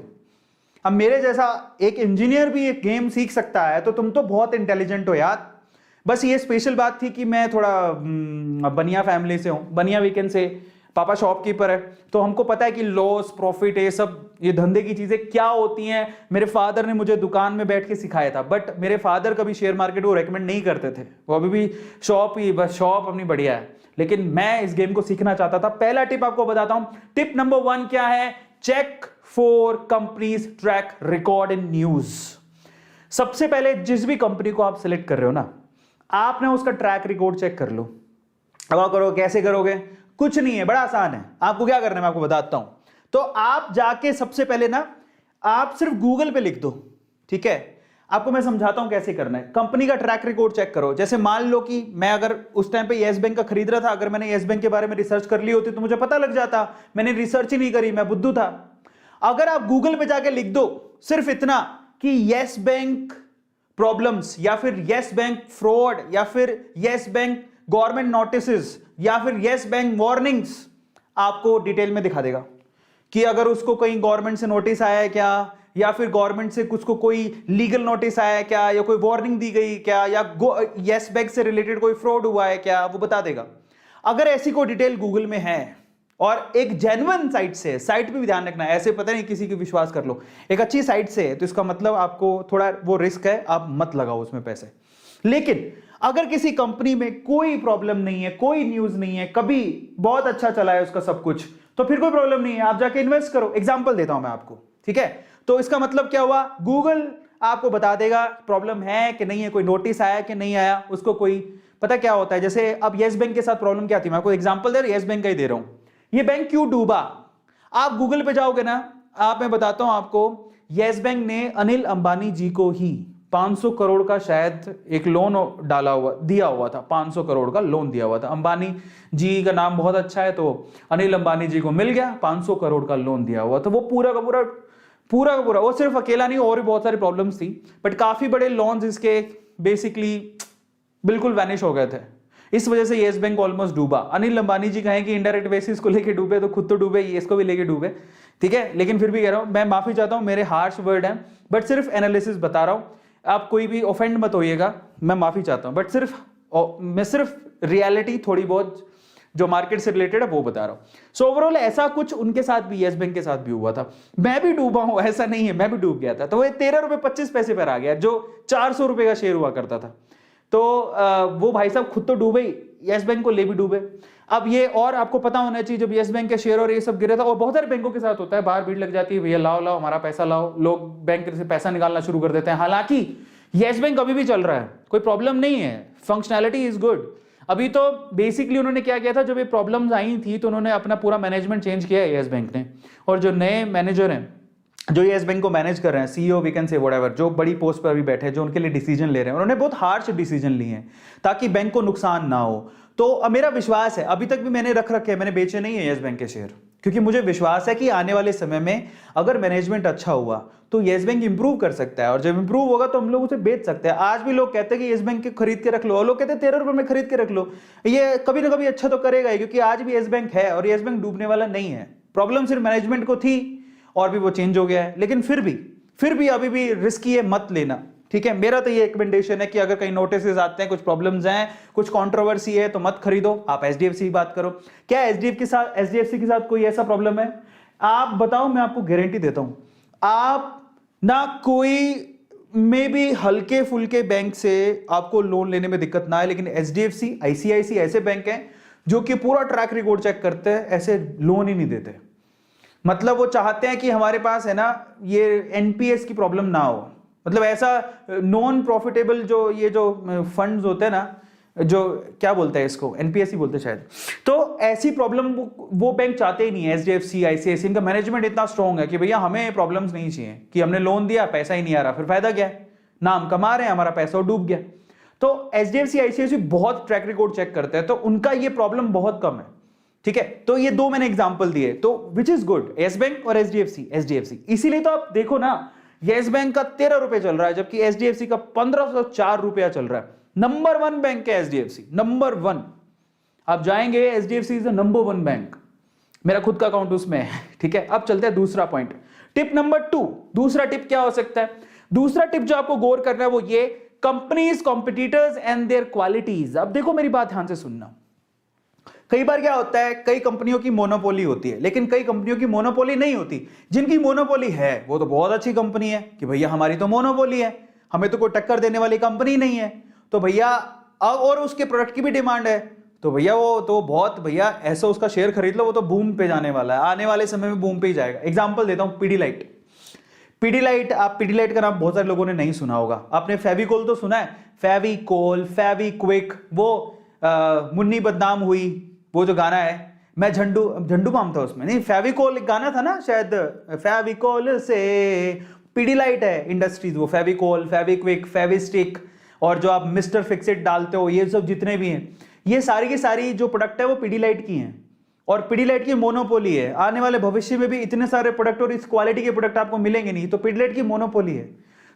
अब मेरे जैसा एक इंजीनियर भी एक गेम सीख सकता है, तो तुम तो बहुत इंटेलिजेंट हो यार। बस ये स्पेशल बात थी कि मैं थोड़ा बनिया फैमिली से हूं, बनिया वीकेंड से, पापा शॉपकीपर है, तो हमको पता है कि लॉस प्रॉफिट ये सब ये धंधे की चीजें क्या होती हैं। मेरे फादर ने मुझे दुकान में बैठ के सिखाया था, बट मेरे फादर कभी शेयर मार्केट को रेकमेंड नहीं करते थे, वो अभी भी शॉप ही, बस शॉप अपनी बढ़िया है। लेकिन मैं इस गेम को सीखना चाहता था। पहला टिप आपको बताता हूं, टिप नंबर 1 क्या है, check for companies track record in news. सबसे पहले जिस भी कंपनी को आप सिलेक्ट कर रहे हो ना, आपने उसका ट्रैक रिकॉर्ड चेक कर लो। अब आप करो, कैसे करोगे, कुछ नहीं है, बड़ा आसान है। आपको क्या करना है मैं आपको बताता हूं। तो आप जाके सबसे पहले ना आप सिर्फ गूगल पे लिख दो, ठीक है। आपको मैं समझाता हूं कैसे करना है। कंपनी का ट्रैक रिकॉर्ड चेक करो। जैसे मान लो कि मैं अगर उस टाइम पे येस बैंक का खरीद रहा था, अगर मैंने येस बैंक के बारे में रिसर्च कर ली होती तो मुझे पता लग जाता। मैंने रिसर्च ही नहीं करी, मैं बुद्धू था। अगर आप गूगल पे जाके लिख दो सिर्फ इतना कि येस बैंक प्रॉब्लम्स या फिर येस बैंक फ्रॉड या फिर येस बैंक गवर्नमेंट नोटिसेस या फिर येस बैंक वार्निंग्स, आपको डिटेल में दिखा देगा कि अगर उसको कहीं गवर्नमेंट से नोटिस आया है क्या, या फिर गवर्नमेंट से कुछ को कोई लीगल नोटिस आया है क्या, या कोई वार्निंग दी गई क्या, या येस बैंक से रिलेटेड कोई फ्रॉड हुआ है क्या, वो बता देगा। अगर ऐसी कोई डिटेल गूगल में है और एक जेन्युइन साइट से, साइट पे भी ध्यान रखना है, ऐसे पता नहीं किसी की विश्वास कर लो, एक अच्छी साइट से है तो इसका मतलब आपको थोड़ा वो रिस्क है, आप मत लगाओ उसमें पैसे। लेकिन अगर किसी कंपनी में कोई प्रॉब्लम नहीं है, कोई न्यूज नहीं है, कभी बहुत अच्छा चला है उसका सब कुछ, तो फिर कोई प्रॉब्लम नहीं है, आप जाके इन्वेस्ट करो। एग्जांपल देता हूं मैं आपको, ठीक है। तो इसका मतलब क्या हुआ, गूगल आपको बता देगा प्रॉब्लम है कि नहीं है, कोई नोटिस आया कि नहीं आया, उसको कोई पता क्या होता है। जैसे अब येस बैंक के साथ प्रॉब्लम क्या थी, मैं आपको एग्जांपल दे रहा हूं, येस बैंक का ही दे रहा हूं। ये बैंक क्यों डूबा, आप गूगल पे जाओगे ना, आप मैं बताता हूं आपको, येस बैंक ने अनिल अंबानी जी को ही 500 करोड़ का शायद एक लोन दिया हुआ था, 500 करोड़ का लोन दिया हुआ था। अंबानी जी का नाम बहुत अच्छा है तो अनिल अंबानी जी को मिल गया 500 करोड़ का लोन दिया हुआ। तो वो पूरा का पूरा वो सिर्फ अकेला नहीं, और भी बहुत सारी प्रॉब्लम्स थी, बट काफी बड़े लोन्स इसके बेसिकली बिल्कुल वैनिश हो गए थे। इस वजह से येस बैंक ऑलमोस्ट डूबा। अनिल अंबानी जी कहें कि इनडायरेक्ट बेसिस को लेके डूबे, तो खुद तो डूबे, इसको भी लेके डूबे, ठीक है। लेकिन फिर भी कह रहा हूं, मैं माफी चाहता हूं, मेरे हार्श वर्ड हैं, बट सिर्फ एनालिसिस बता रहा हूं, आप कोई भी ऑफेंड मत होइएगा, मैं माफी चाहता हूं, बट मैं सिर्फ रियलिटी थोड़ी बहुत जो मार्केट से रिलेटेड है वो बता रहा हूं। सो ओवरऑल ऐसा कुछ उनके साथ भी, येस बैंक के साथ भी हुआ था। मैं भी डूबा हूं, ऐसा नहीं है, मैं भी डूब गया था। तो वो 13 रुपए 25 पैसे पर आ गया, जो 400 रुपए का शेयर हुआ करता था। तो वो भाई साहब खुद तो डूबे ही, येस बैंक को ले भी डूबे। अब ये और आपको पता होना चाहिए, जब येस बैंक के शेयर और ये सब गिरे था, और बहुत सारे बैंकों के साथ होता है, बाहर भीड़ लग जाती है, भैया लाओ लाओ हमारा पैसा लाओ, लोग बैंक से पैसा निकालना शुरू कर देते हैं। हालांकि येस बैंक अभी भी चल रहा है, कोई प्रॉब्लम नहीं है, फंक्शनैलिटी इज गुड। अभी तो बेसिकली उन्होंने क्या किया था, जब ये प्रॉब्लम्स आई थी तो उन्होंने अपना पूरा मैनेजमेंट चेंज किया है येस बैंक ने, और जो नए मैनेजर हैं जो येस बैंक को मैनेज कर रहे हैं, CEO we can say whatever, जो बड़ी पोस्ट पर भी बैठे हैं, जो उनके लिए डिसीजन ले रहे हैं, उन्होंने बहुत हार्श डिसीजन लिए हैं ताकि बैंक को नुकसान ना हो। तो मेरा विश्वास है, अभी तक भी मैंने रख रखे हैं, मैंने बेचे नहीं है येस बैंक के शेयर, क्योंकि मुझे विश्वास है कि आने वाले समय में अगर मैनेजमेंट अच्छा हुआ तो येस बैंक इंप्रूव कर सकता है, और जब इंप्रूव होगा तो हम लोग उसे बेच सकते हैं। आज भी लोग कहते हैं कि येस बैंक के खरीद के रख लो, और लोग कहते हैं 13 रुपए में खरीद के रख लो, ये कभी ना कभी अच्छा तो करेगा ही, क्योंकि आज भी येस बैंक है और येस बैंक डूबने वाला नहीं है। प्रॉब्लम सिर्फ मैनेजमेंट को थी और भी वो चेंज हो गया है, लेकिन फिर भी अभी भी रिस्की है, मत लेना, ठीक है। मेरा तो ये रिकमेंडेशन है कि अगर कहीं नोटिस आते हैं, कुछ प्रॉब्लम्स हैं, कुछ कंट्रोवर्सी है, तो मत खरीदो, आप एचडीएफसी की बात करो। क्या एचडीएफसी के साथ कोई ऐसा प्रॉब्लम है? आप बताओ, मैं आपको गारंटी देता हूं, आप ना कोई में भी हल्के फुल्के बैंक से आपको लोन लेने में दिक्कत ना है, लेकिन एचडीएफसी, आईसीआईसी ऐसे बैंक हैं जो कि पूरा ट्रैक रिकॉर्ड चेक करते हैं, ऐसे लोन ही नहीं देते। मतलब वो चाहते हैं कि हमारे पास है ना ये एनपीएस की प्रॉब्लम ना हो, मतलब ऐसा नॉन प्रॉफिटेबल जो फंड्स होते हैं ना, जो क्या बोलते हैं इसको, एनपीएस ही बोलते हैं शायद, तो ऐसी प्रॉब्लम वो बैंक चाहते ही नहीं है। एचडीएफसी, आईसीआईसी, इनका मैनेजमेंट इतना स्ट्रांग है कि भैया हमें प्रॉब्लम्स नहीं चाहिए, कि हमने लोन दिया, पैसा ही नहीं आ रहा, फिर फायदा क्या है, ना हम कमा रहे हैं, हमारा पैसा डूब गया। तो एचडीएफसी, आईसीआईसी बहुत ट्रैक रिकॉर्ड चेक करते हैं, तो उनका ये प्रॉब्लम बहुत कम है, ठीक है। तो ये दो मैंने एग्जांपल दिए, तो which is good, yes bank और एचडीएफसी। इसीलिए तो आप देखो ना, येस बैंक का 13 रुपए चल रहा है, जबकि एचडीएफसी का 1504 रुपया चल रहा है। नंबर 1 बैंक है एचडीएफसी, नंबर 1। आप जाएंगे, HDFC is the number 1 bank, मेरा खुद का अकाउंट उसमें है, ठीक है। अब चलते हैं दूसरा पॉइंट, टिप नंबर 2। दूसरा टिप क्या हो सकता है? दूसरा टिप जो आपको गौर करना है वो ये, companies, competitors and there qualities. अब देखो, मेरी बात ध्यान से सुनना। कई बार क्या होता है, कई कंपनियों की मोनोपोली होती है, लेकिन कई कंपनियों की मोनोपोली नहीं होती। जिनकी मोनोपोली है वो तो बहुत अच्छी कंपनी है, कि भैया हमारी तो मोनोपोली है, हमें तो कोई टक्कर देने वाली कंपनी नहीं है, तो भैया, और उसके प्रोडक्ट की भी डिमांड है, तो भैया वो तो बहुत, भैया ऐसा उसका शेयर खरीद लो, वो तो बूम पे जाने वाला है, आने वाले समय में बूम पे ही जाएगा। एग्जांपल देता हूं, पीडीलाइट। आप पीडीलाइट का नाम बहुत सारे लोगों ने नहीं सुना होगा। आपने फेविकोल तो सुना है, फेविकोल, फेविक्विक, वो मुन्नी बदनाम हुई, वो जो गाना है, मैं झंडू माम था उसमें, नहीं, फेविकोल एक गाना था ना शायद, फेविकोल से पीडीलाइट है इंडस्ट्रीज, वो फेविकोल, फेविक्विक, फेविस्टिक, और जो आप मिस्टर फिक्सिट डालते हो, ये सब जितने भी हैं, ये सारी की सारी जो प्रोडक्ट है वो पीडीलाइट की हैं, और पीडीलाइट की मोनोपोली है। आने वाले भविष्य में भी इतने सारे प्रोडक्ट और इस क्वालिटी के प्रोडक्ट आपको मिलेंगे नहीं, तो पीडीलाइट की मोनोपोली है,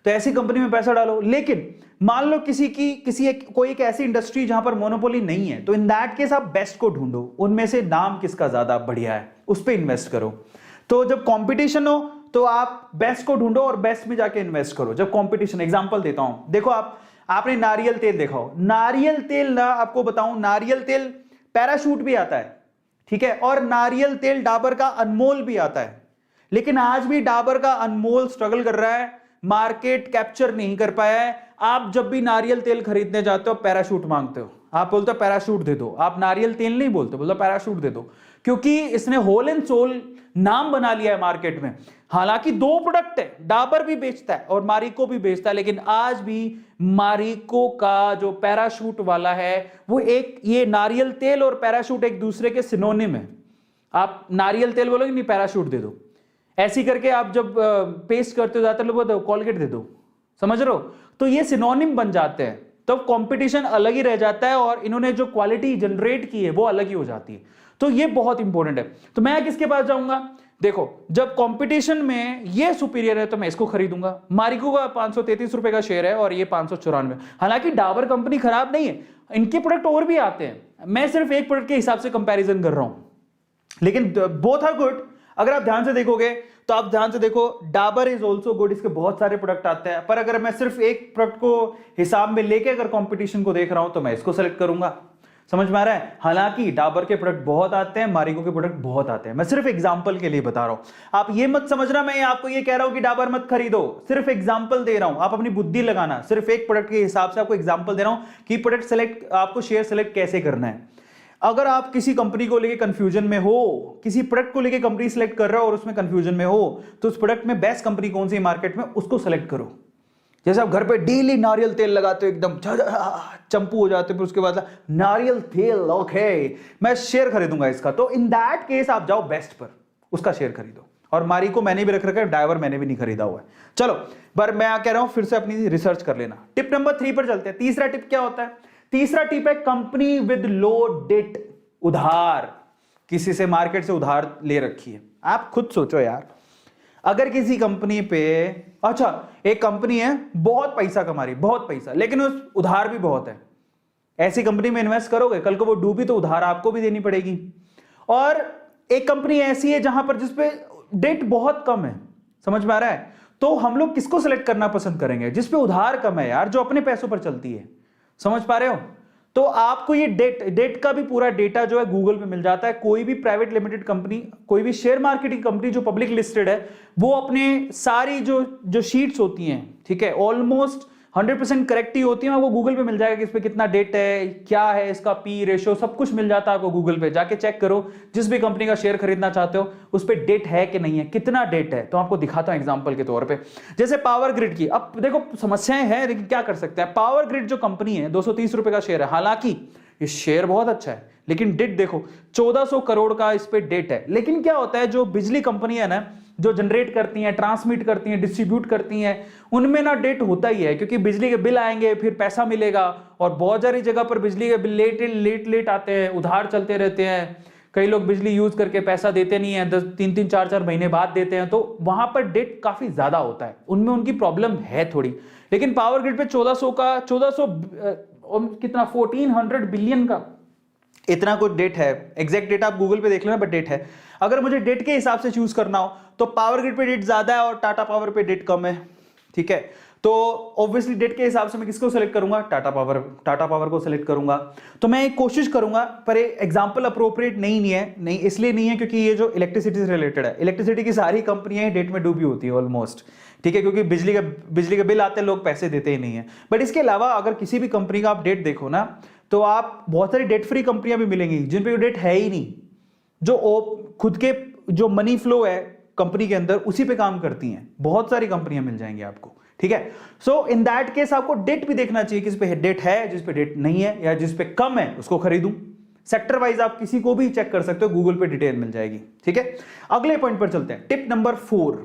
तो ऐसी कंपनी में पैसा डालो। लेकिन मान लो कोई एक ऐसी इंडस्ट्री जहां पर मोनोपोली नहीं है, तो इन दैट केस आप बेस्ट को ढूंढो, उनमें से नाम किसका ज्यादा बढ़िया है, उस पर इन्वेस्ट करो। तो जब कंपटीशन हो तो आप बेस्ट को ढूंढो और बेस्ट में जाके इन्वेस्ट करो। जब कंपटीशन, एग्जांपल देता हूं, देखो आपने नारियल तेल देखा हो, नारियल तेल ना, आपको बताऊं, नारियल तेल पैराशूट भी आता है, ठीक है, और नारियल तेल डाबर का अनमोल भी आता है, लेकिन आज भी डाबर का अनमोल स्ट्रगल कर रहा है, मार्केट कैप्चर नहीं कर पाया है। आप जब भी नारियल तेल खरीदने जाते हो पैराशूट मांगते हो, आप बोलते हो पैराशूट दे दो, आप नारियल तेल नहीं बोलते, बोलते पैराशूट दे दो, क्योंकि इसने होल एंड सोल नाम बना लिया है मार्केट में। हालांकि दो प्रोडक्ट है, डाबर भी बेचता है और मारिको भी बेचता है, लेकिन आज भी मारिको का जो पैराशूट वाला है वो ये नारियल तेल और पैराशूट एक दूसरे के सिनोनिम है। आप नारियल तेल बोलोगे, नहीं पैराशूट दे दो, ऐसी करके आप जब पेस्ट करते हो जाते लोग कॉलगेट दे दो, समझ रहे हो, तो ये सिनोनिम बन जाते हैं, तो कंपटीशन अलग ही रह जाता है, और इन्होंने जो क्वालिटी जनरेट की है वो अलग ही हो जाती है। तो ये बहुत इंपॉर्टेंट है। तो मैं किसके पास जाऊंगा? देखो, जब कंपटीशन में ये सुपीरियर है तो मैं इसको खरीदूंगा। मारिको का 533 रुपए का शेयर है और ये 594। हालांकि डाबर कंपनी खराब नहीं है, इनके प्रोडक्ट और भी आते हैं, मैं सिर्फ एक प्रोडक्ट के हिसाब से कंपैरिजन कर रहा हूं, लेकिन बोथ आर गुड। अगर आप ध्यान से देखोगे तो आप ध्यान से देखो, डाबर इज ऑल्सो गुड, इसके बहुत सारे प्रोडक्ट आते हैं, पर अगर मैं सिर्फ एक प्रोडक्ट को हिसाब में लेके अगर कंपटीशन को देख रहा हूं तो मैं इसको सेलेक्ट करूंगा। समझ में आ रहा है? हालांकि डाबर के प्रोडक्ट बहुत आते हैं, मारिको के प्रोडक्ट बहुत आते हैं, मैं सिर्फ एग्जांपल के लिए बता रहा हूं। आप ये मत समझना मैं आपको ये कह रहा हूं कि डाबर मत खरीदो, सिर्फ एग्जांपल दे रहा हूं, आप अपनी बुद्धि लगाना, सिर्फ एक प्रोडक्ट के हिसाब से आपको एग्जांपल दे रहा हूं कि प्रोडक्ट सेलेक्ट, आपको शेयर सेलेक्ट कैसे करना है। अगर आप किसी कंपनी को लेके कंफ्यूजन में हो, किसी प्रोडक्ट को लेके कंपनी सेलेक्ट कर रहे हो और उसमें कंफ्यूजन में हो, तो उस प्रोडक्ट में बेस्ट कंपनी कौन सी मार्केट में, उसको सेलेक्ट करो। जैसे आप घर पे डेली नारियल तेल लगाते हो, एकदम चंपू हो जाते हो, फिर उसके बाद नारियल तेल, ओके मैं शेयर खरीदूंगा इसका, तो इन दैट केस आप जाओ बेस्ट पर, उसका शेयर खरीदो। और मारिको मैंने भी रख रखा है, डाइवर मैंने भी नहीं खरीदा हुआ है। चलो, पर मैं कह रहा हूं फिर से अपनी रिसर्च कर लेना। टिप नंबर 3 पर चलते हैं। तीसरा टिप क्या होता है? तीसरा टिप है कंपनी विद लो डेट, उधार, किसी से मार्केट से उधार ले रखी है। आप खुद सोचो यार, अगर किसी कंपनी पे, अच्छा एक कंपनी है बहुत पैसा कमा रही, बहुत पैसा, लेकिन उस उधार भी बहुत है, ऐसी कंपनी में इन्वेस्ट करोगे? कल को वो डूबी तो उधार आपको भी देनी पड़ेगी। और एक कंपनी ऐसी है जहां पर जिसपे डेट बहुत कम है, समझ में आ रहा है? तो हम लोग किसको सिलेक्ट करना पसंद करेंगे? जिसपे उधार कम है यार, जो अपने पैसों पर चलती है। समझ पा रहे हो? तो आपको ये डेट का भी पूरा डेटा जो है गूगल पे मिल जाता है। कोई भी प्राइवेट लिमिटेड कंपनी, कोई भी शेयर मार्केटिंग कंपनी जो पब्लिक लिस्टेड है, वो अपने सारी जो शीट्स होती हैं, ठीक है, ऑलमोस्ट 100% करेक्ट ही होती है। वो गूगल पे मिल जाएगा कि इस पे कितना डेट है, क्या है इसका पी रेशो, सब कुछ मिल जाता है आपको गूगल पे। जाके चेक करो, जिस भी कंपनी का शेयर खरीदना चाहते हो उस पे डेट है कि नहीं है, कितना डेट है। तो आपको दिखाता हूं एग्जांपल के तौर पे, जैसे पावर ग्रिड की। अब देखो समस्याएं हैं, लेकिन क्या कर सकते हैं। पावर ग्रिड जो कंपनी है 230 रुपए का शेयर है, हालांकि ये शेयर बहुत अच्छा है, लेकिन डेट देखो 1400 करोड़ का इस पे डेट है। लेकिन क्या होता है, जो बिजली कंपनी है ना, जो जनरेट करती हैं, ट्रांसमिट करती हैं, डिस्ट्रीब्यूट करती हैं, उनमें ना डेट होता ही है, क्योंकि बिजली के बिल आएंगे, फिर पैसा मिलेगा। और बहुत सारी जगह पर बिजली के बिल लेट आते हैं, उधार चलते रहते हैं। कई लोग बिजली यूज करके पैसा देते नहीं है, 3-3 4-4 महीने बाद देते हैं, तो वहां पर डेट काफी ज्यादा होता है, उनमें उनकी प्रॉब्लम है थोड़ी। लेकिन पावर ग्रिड पे 1400 कितना 1400 बिलियन का इतना कुछ डेट है। एग्जैक्ट डेट आप गूगल पे देख लेना, बट डेट है। अगर मुझे डेट के हिसाब से चूज करना हो तो पावर ग्रिड पे डेट ज्यादा है और टाटा पावर पे डेट कम है, ठीक है। तो ऑब्वियसली डेट के हिसाब से मैं किसको सेलेक्ट करूंगा? टाटा पावर को सेलेक्ट करूंगा। तो मैं एक कोशिश करूंगा, पर एग्जांपल अप्रोप्रिएट नहीं इसलिए नहीं है क्योंकि ये जो इलेक्ट्रिसिटी से रिलेटेड है, इलेक्ट्रिसिटी की सारी कंपनियां डेट में डूबी होती है ऑलमोस्ट, ठीक है, क्योंकि बिजली के बिल आते हैं, लोग पैसे देते ही नहीं है। बट इसके अलावा अगर किसी भी कंपनी का आप डेट देखो ना, तो आप बहुत सारी डेट फ्री कंपनियां भी मिलेंगी जिन पे डेट है ही नहीं, जो खुद के जो मनी फ्लो है कंपनी के अंदर उसी पे काम करती हैं। बहुत सारी कंपनियां मिल जाएंगी आपको, ठीक है। सो इन दैट केस आपको डेट भी देखना चाहिए, किस पे डेट है, जिस पे डेट नहीं है, या जिस पे कम है उसको खरीदूं। सेक्टर वाइज आप किसी को भी चेक कर सकते हो, गूगल पे डिटेल मिल जाएगी, ठीक है। अगले पॉइंट पर चलते हैं, टिप नंबर 4।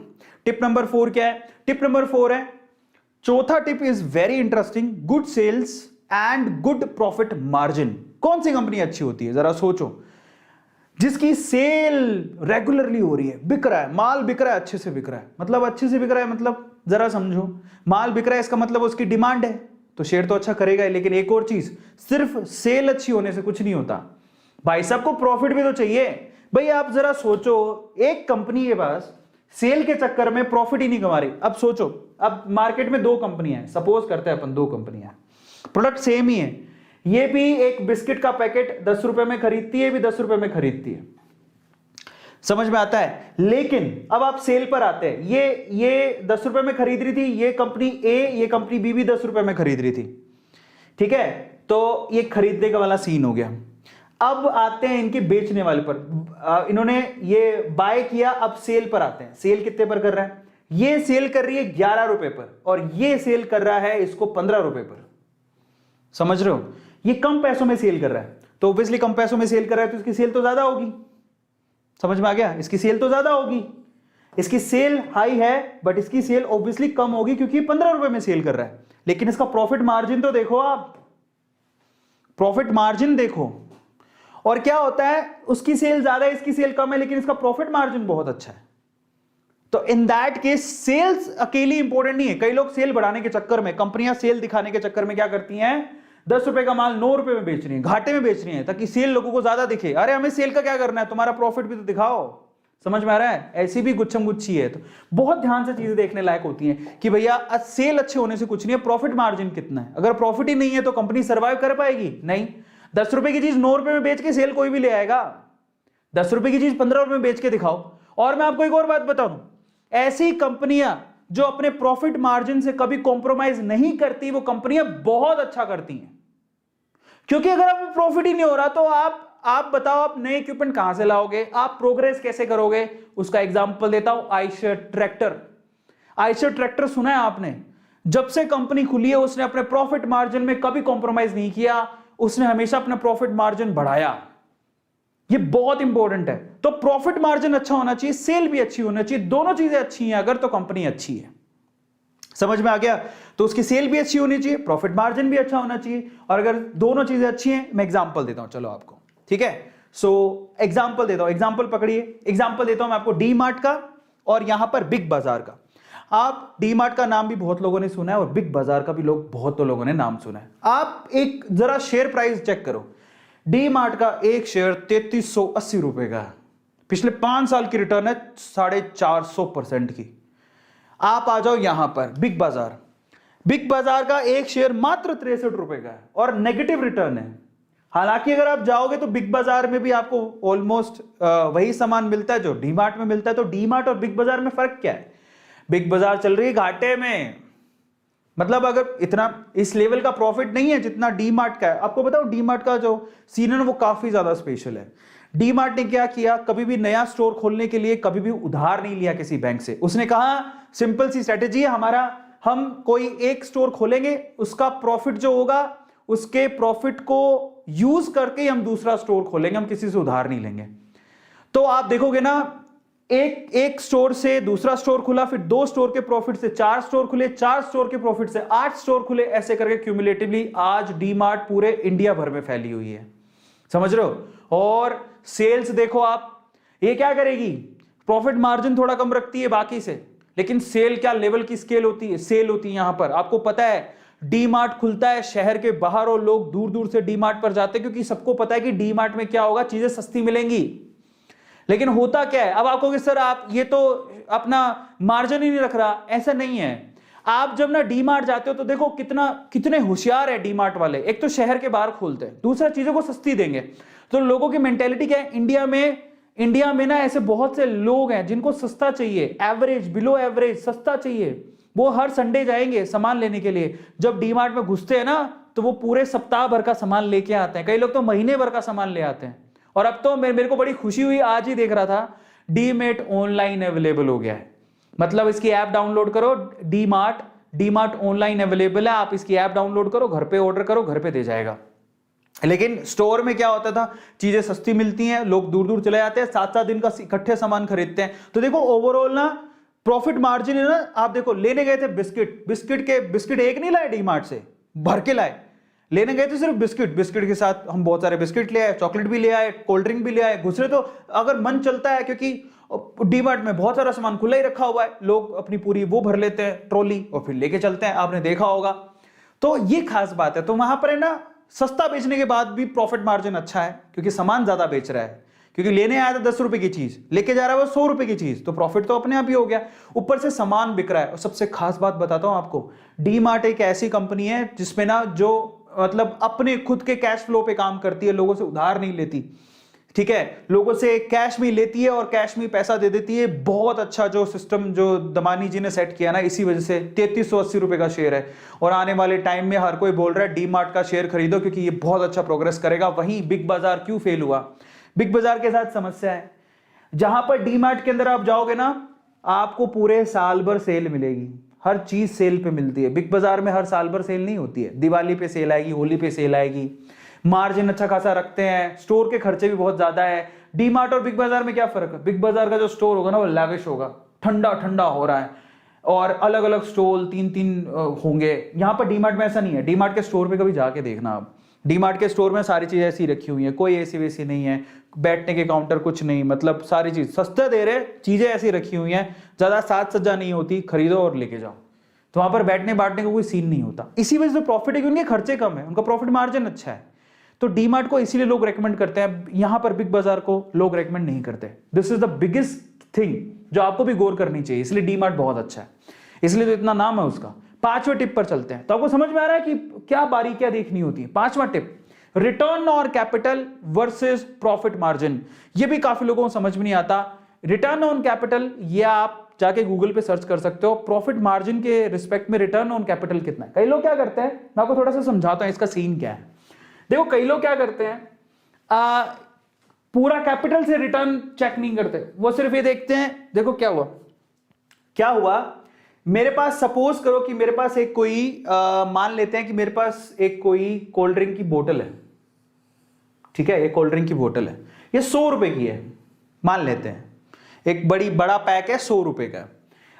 टिप नंबर 4 क्या है? टिप नंबर 4 है, चौथा tip is very interesting, good sales and good profit margin. कौन सी कंपनी अच्छी होती है? जरा सोचो, जिसकी सेल रेगुलरली हो रही है, बिक रहा है, माल बिक रहा है, अच्छे से बिक रहा है। मतलब अच्छे से बिक रहा है मतलब जरा समझो, माल बिक रहा है इसका मतलब उसकी डिमांड है, तो शेयर तो अच्छा करेगा ही। लेकिन एक और चीज, सिर्फ सेल अच्छी होने से कुछ नहीं होता भाई, सबको प्रॉफिट भी तो चाहिए। भाई आप जरा सोचो, एक कंपनी के पास सेल के चक्कर में प्रॉफिट ही नहीं कमा रही। अब सोचो, अब मार्केट में 2 कंपनियां हैं, सपोज करते हैं अपन 2 कंपनियां, प्रोडक्ट सेम ही है, ये भी एक बिस्किट का पैकेट 10 रुपए में खरीदती है, ये भी 10 रुपए में खरीदती है, समझ में आता है। लेकिन अब आप सेल पर आते हैं, ये 10 रुपए में खरीद रही थी, ये कंपनी ए, ये कंपनी बी भी 10 रुपए में खरीद रही थी, ठीक है। तो ये खरीदने का वाला सीन हो गया। अब आते हैं इनके बेचने वाले पर, इन्होंने ये बाय किया, अब सेल पर आते हैं। सेल कितने पर कर रहा है? ये सेल कर रही है 11 रुपए पर, और ये सेल कर रहा है इसको 15 रुपए पर, समझ रहे हो। ये कम पैसों में सेल कर रहा है, तो ऑब्वियसली कम पैसों में सेल कर रहा है तो इसकी सेल तो ज्यादा होगी, समझ में आ गया। इसकी सेल तो ज्यादा होगी, इसकी सेल हाई है, बट इसकी सेल ऑब्वियसली कम होगी क्योंकि 15 रुपए में सेल कर रहा है। लेकिन इसका प्रॉफिट मार्जिन तो देखो, आप प्रॉफिट मार्जिन देखो, और क्या होता है, उसकी सेल ज्यादा है, इसकी सेल कम है, लेकिन इसका प्रॉफिट मार्जिन बहुत अच्छा है। तो इन दैट केस सेल्स अकेली इंपॉर्टेंट नहीं है। कई लोग सेल बढ़ाने के चक्कर में, कंपनियां सेल दिखाने के चक्कर में क्या करती हैं, 10 रुपए का माल 9 रुपए में बेच रही है, घाटे में बेच रही है, ताकि सेल लोगों को ज्यादा दिखे। अरे हमें सेल का क्या करना है, तुम्हारा प्रॉफिट भी तो दिखाओ। समझ में आ रहा है? ऐसी भी गुच्छम गुच्छी है। तो बहुत ध्यान से चीजें देखने लायक होती हैं कि भैया सेल अच्छे होने से कुछ नहीं है, प्रॉफिट मार्जिन कितना है। अगर प्रॉफिट ही नहीं है तो कंपनी सर्वाइव कर पाएगी? नहीं। 10 रुपए की चीज 9 रुपए में बेच के सेल कोई भी ले आएगा। 10 रुपए की चीज 15 रुपए में बेच के दिखाओ। और मैं आपको एक और बात बताऊं, ऐसी कंपनियां जो अपने प्रॉफिट मार्जिन से कभी कॉम्प्रोमाइज नहीं करती, वो कंपनियां बहुत अच्छा करती हैं। क्योंकि अगर आप प्रॉफिट ही नहीं हो रहा तो आप बताओ, आप नए इक्विपमेंट कहां से लाओगे, आप प्रोग्रेस कैसे करोगे? उसका एग्जांपल देता हूं, आयशर ट्रैक्टर। आयशर ट्रैक्टर सुना है आपने? जब से कंपनी खुली है उसने अपने प्रॉफिट मार्जिन में कभी कॉम्प्रोमाइज नहीं किया, उसने हमेशा अपना प्रॉफिट मार्जिन बढ़ाया। ये बहुत इंपॉर्टेंट है। तो प्रॉफिट मार्जिन अच्छा होना चाहिए, सेल भी अच्छी होना चाहिए, दोनों चीजें अच्छी हैं अगर तो कंपनी अच्छी है। समझ में आ गया? तो उसकी सेल भी अच्छी होनी चाहिए, प्रॉफिट मार्जिन भी अच्छा होना चाहिए। और अगर दोनों चीजें अच्छी हैं, मैं एग्जांपल देता हूं चलो आपको, ठीक है? सो एग्जांपल देता हूं, एग्जांपल पकड़िए। एग्जांपल देता हूं मैं आपको डी मार्ट का और यहां पर बिग बाजार का। आप डी मार्ट का नाम भी बहुत लोगों ने सुना है और बिग बाजार का भी बहुत लोगों ने नाम सुना है। आप एक जरा शेयर प्राइस चेक करो। डी मार्ट का एक शेयर 3380 रुपए का है। पिछले 5 साल की रिटर्न है 450% की। आप आ जाओ यहां पर बिग बाजार। बिग बाजार का एक शेयर मात्र 63 रुपए का है और नेगेटिव रिटर्न है। हालांकि अगर आप जाओगे तो बिग बाजार में भी आपको ऑलमोस्ट वही सामान मिलता है जो डी मार्ट में मिलता है। तो डी मार्ट और बिग बाजार में फर्क क्या है? बिग बाजार चल रही है घाटे में, मतलब अगर इतना इस लेवल का प्रॉफिट नहीं है जितना डी मार्ट का है। आपको बताओ डी मार्ट का जो सीन है वो काफी ज्यादा स्पेशल है। डी मार्ट ने क्या किया, कभी भी नया स्टोर खोलने के लिए कभी भी उधार नहीं लिया किसी बैंक से। उसने कहा सिंपल सी स्ट्रेटेजी है हमारा, हम कोई एक स्टोर खोलेंगे, उसका प्रॉफिट जो होगा उसके प्रॉफिट को यूज करके हम दूसरा स्टोर खोलेंगे, हम किसी से उधार नहीं लेंगे। तो आप देखोगे ना, एक स्टोर से दूसरा स्टोर खुला, फिर 2 स्टोर के प्रॉफिट से 4 स्टोर खुले, 4 स्टोर के प्रॉफिट से 8 स्टोर खुले, ऐसे करके क्यूमुलेटिवली आज डी मार्ट पूरे इंडिया भर में फैली हुई है। समझ रहे हो? और सेल्स देखो आप, ये क्या करेगी, प्रॉफिट मार्जिन थोड़ा कम रखती है बाकी से, लेकिन सेल क्या लेवल की स्केल होती है, सेल होती है। यहां पर आपको पता है डी मार्ट खुलता है शहर के बाहर और लोग दूर दूर से डी मार्ट पर जाते हैं, क्योंकि सबको पता है कि डी मार्ट में क्या होगा, चीजें सस्ती मिलेंगी। लेकिन होता क्या है, अब आपको कि सर आप ये तो अपना मार्जिन ही नहीं रख रहा, ऐसा नहीं है। आप जब ना डी मार्ट जाते हो तो देखो कितने होशियार है डी मार्ट वाले। एक तो शहर के बाहर खोलते हैं, दूसरा चीजों को सस्ती देंगे। तो लोगों की मेंटेलिटी क्या है, इंडिया में ना ऐसे बहुत से लोग हैं जिनको सस्ता चाहिए, एवरेज बिलो एवरेज सस्ता चाहिए। वो हर संडे जाएंगे सामान लेने के लिए। जब डी मार्ट में घुसते हैं ना तो वो पूरे सप्ताह भर का सामान लेके आते हैं, कई लोग तो महीने भर का सामान ले आते हैं। और अब तो मेरे को बड़ी खुशी हुई, आज ही देख रहा था डी मार्ट ऑनलाइन अवेलेबल हो गया है। मतलब इसकी ऐप डाउनलोड करो, डी मार्ट ऑनलाइन अवेलेबल है, आप इसकी ऐप डाउनलोड करो, घर पे ऑर्डर करो, घर पे दे जाएगा। लेकिन स्टोर में क्या होता था, चीजें सस्ती मिलती हैं, लोग दूर दूर चले जाते हैं, 7-7 दिन का इकट्ठे सामान खरीदते हैं। तो देखो ओवरऑल ना प्रॉफिट मार्जिन है ना। आप देखो लेने गए थे बिस्किट एक नहीं लाए डी मार्ट से, भर के लाए। लेने गए थे सिर्फ बिस्किट के साथ हम बहुत सारे बिस्किट ले आए, चॉकलेट भी ले आए, कोल्ड ड्रिंक भी ले आए। दूसरे तो अगर मन चलता है, क्योंकि डी मार्ट में बहुत सारा सामान खुला ही रखा हुआ है, लोग अपनी पूरी वो भर लेते हैं ट्रॉली और फिर लेके चलते हैं, आपने देखा होगा। तो ये खास बात है। तो वहां पर है ना, सस्ता बेचने के बाद भी प्रॉफिट मार्जिन अच्छा है, क्योंकि सामान ज्यादा बेच रहा है। क्योंकि लेने आया था 10 रुपए की चीज, लेके जा रहा है वो 100 रुपए की चीज, तो प्रॉफिट तो अपने आप ही हो गया, ऊपर से सामान बिक रहा है। और सबसे खास बात बताता हूं आपको, डी मार्ट एक ऐसी कंपनी है जिसमें ना जो मतलब अपने खुद के कैश फ्लो पे काम करती है, लोगों से उधार नहीं लेती। ठीक है, लोगों से कैश में लेती है और कैश में पैसा दे देती है। बहुत अच्छा जो सिस्टम जो दमानी जी ने सेट किया ना, इसी वजह से 3380 रुपए का शेयर है। और आने वाले टाइम में हर कोई बोल रहा है डी मार्ट का शेयर खरीदो, क्योंकि ये बहुत अच्छा प्रोग्रेस करेगा। वहीं बिग बाजार क्यों फेल हुआ, बिग बाजार के साथ समस्या है। जहां पर डी मार्ट के अंदर आप जाओगे ना, आपको पूरे साल भर सेल मिलेगी, हर चीज सेल पे मिलती है। बिग बाजार में हर साल भर सेल नहीं होती है, दिवाली पे सेल आएगी, होली पे सेल आएगी। मार्जिन अच्छा खासा रखते हैं, स्टोर के खर्चे भी बहुत ज्यादा है। डी मार्ट और बिग बाजार में क्या फर्क है, बिग बाजार का जो स्टोर होगा ना वो लैविश होगा, ठंडा ठंडा हो रहा है, और अलग अलग स्टॉल 3-3 होंगे। यहां पर डी मार्ट में ऐसा नहीं है। डी मार्ट के स्टोर पे कभी जाके देखना आप, डी मार्ट के स्टोर में सारी चीजें ऐसी रखी हुई हैं, कोई एसी वेसी नहीं है, बैठने के काउंटर कुछ नहीं, मतलब सारी चीज सस्ते दे रहे, चीजें ऐसी रखी हुई हैं, ज्यादा साज सज्जा नहीं होती, खरीदो और लेके जाओ। तो वहां पर बैठने बांटने का कोई सीन नहीं होता। इसी वजह से प्रॉफिट है कि उनके खर्चे कम है, उनका प्रॉफिट मार्जिन अच्छा है। तो डीमार्ट को इसीलिए लोग रेकमेंड करते हैं, यहां पर बिग बाजार को लोग रेकमेंड नहीं करते। This is the biggest thing जो आपको भी गौर करनी चाहिए, इसलिए डीमार्ट बहुत अच्छा है, इसलिए तो इतना नाम है उसका। पांचवें टिप पर चलते हैं। तो आपको समझ में आ रहा है कि क्या बारीकियां देखनी होती है। पांचवा tip, return on capital versus profit margin. ये भी काफी लोगों को समझ में नहीं आता। रिटर्न ऑन कैपिटल, ये आप जाके गूगल पे सर्च कर सकते हो। प्रॉफिट मार्जिन के रिस्पेक्ट में रिटर्न ऑन कैपिटल कितना है। कई लोग क्या करते हैं, मैं आपको थोड़ा सा समझाता हूं इसका सीन क्या है। देखो कई लोग क्या करते हैं, पूरा कैपिटल से रिटर्न चेक नहीं करते, वो सिर्फ ये देखते हैं। देखो क्या हुआ, मेरे पास सपोज करो कि मेरे पास एक कोई मान लेते हैं कि मेरे पास एक कोई कोल्ड ड्रिंक की बोतल है, ठीक है, एक कोल्ड ड्रिंक की बोतल है, ये 100 रुपए की है मान लेते हैं, एक बड़ा पैक है 100 रुपए का।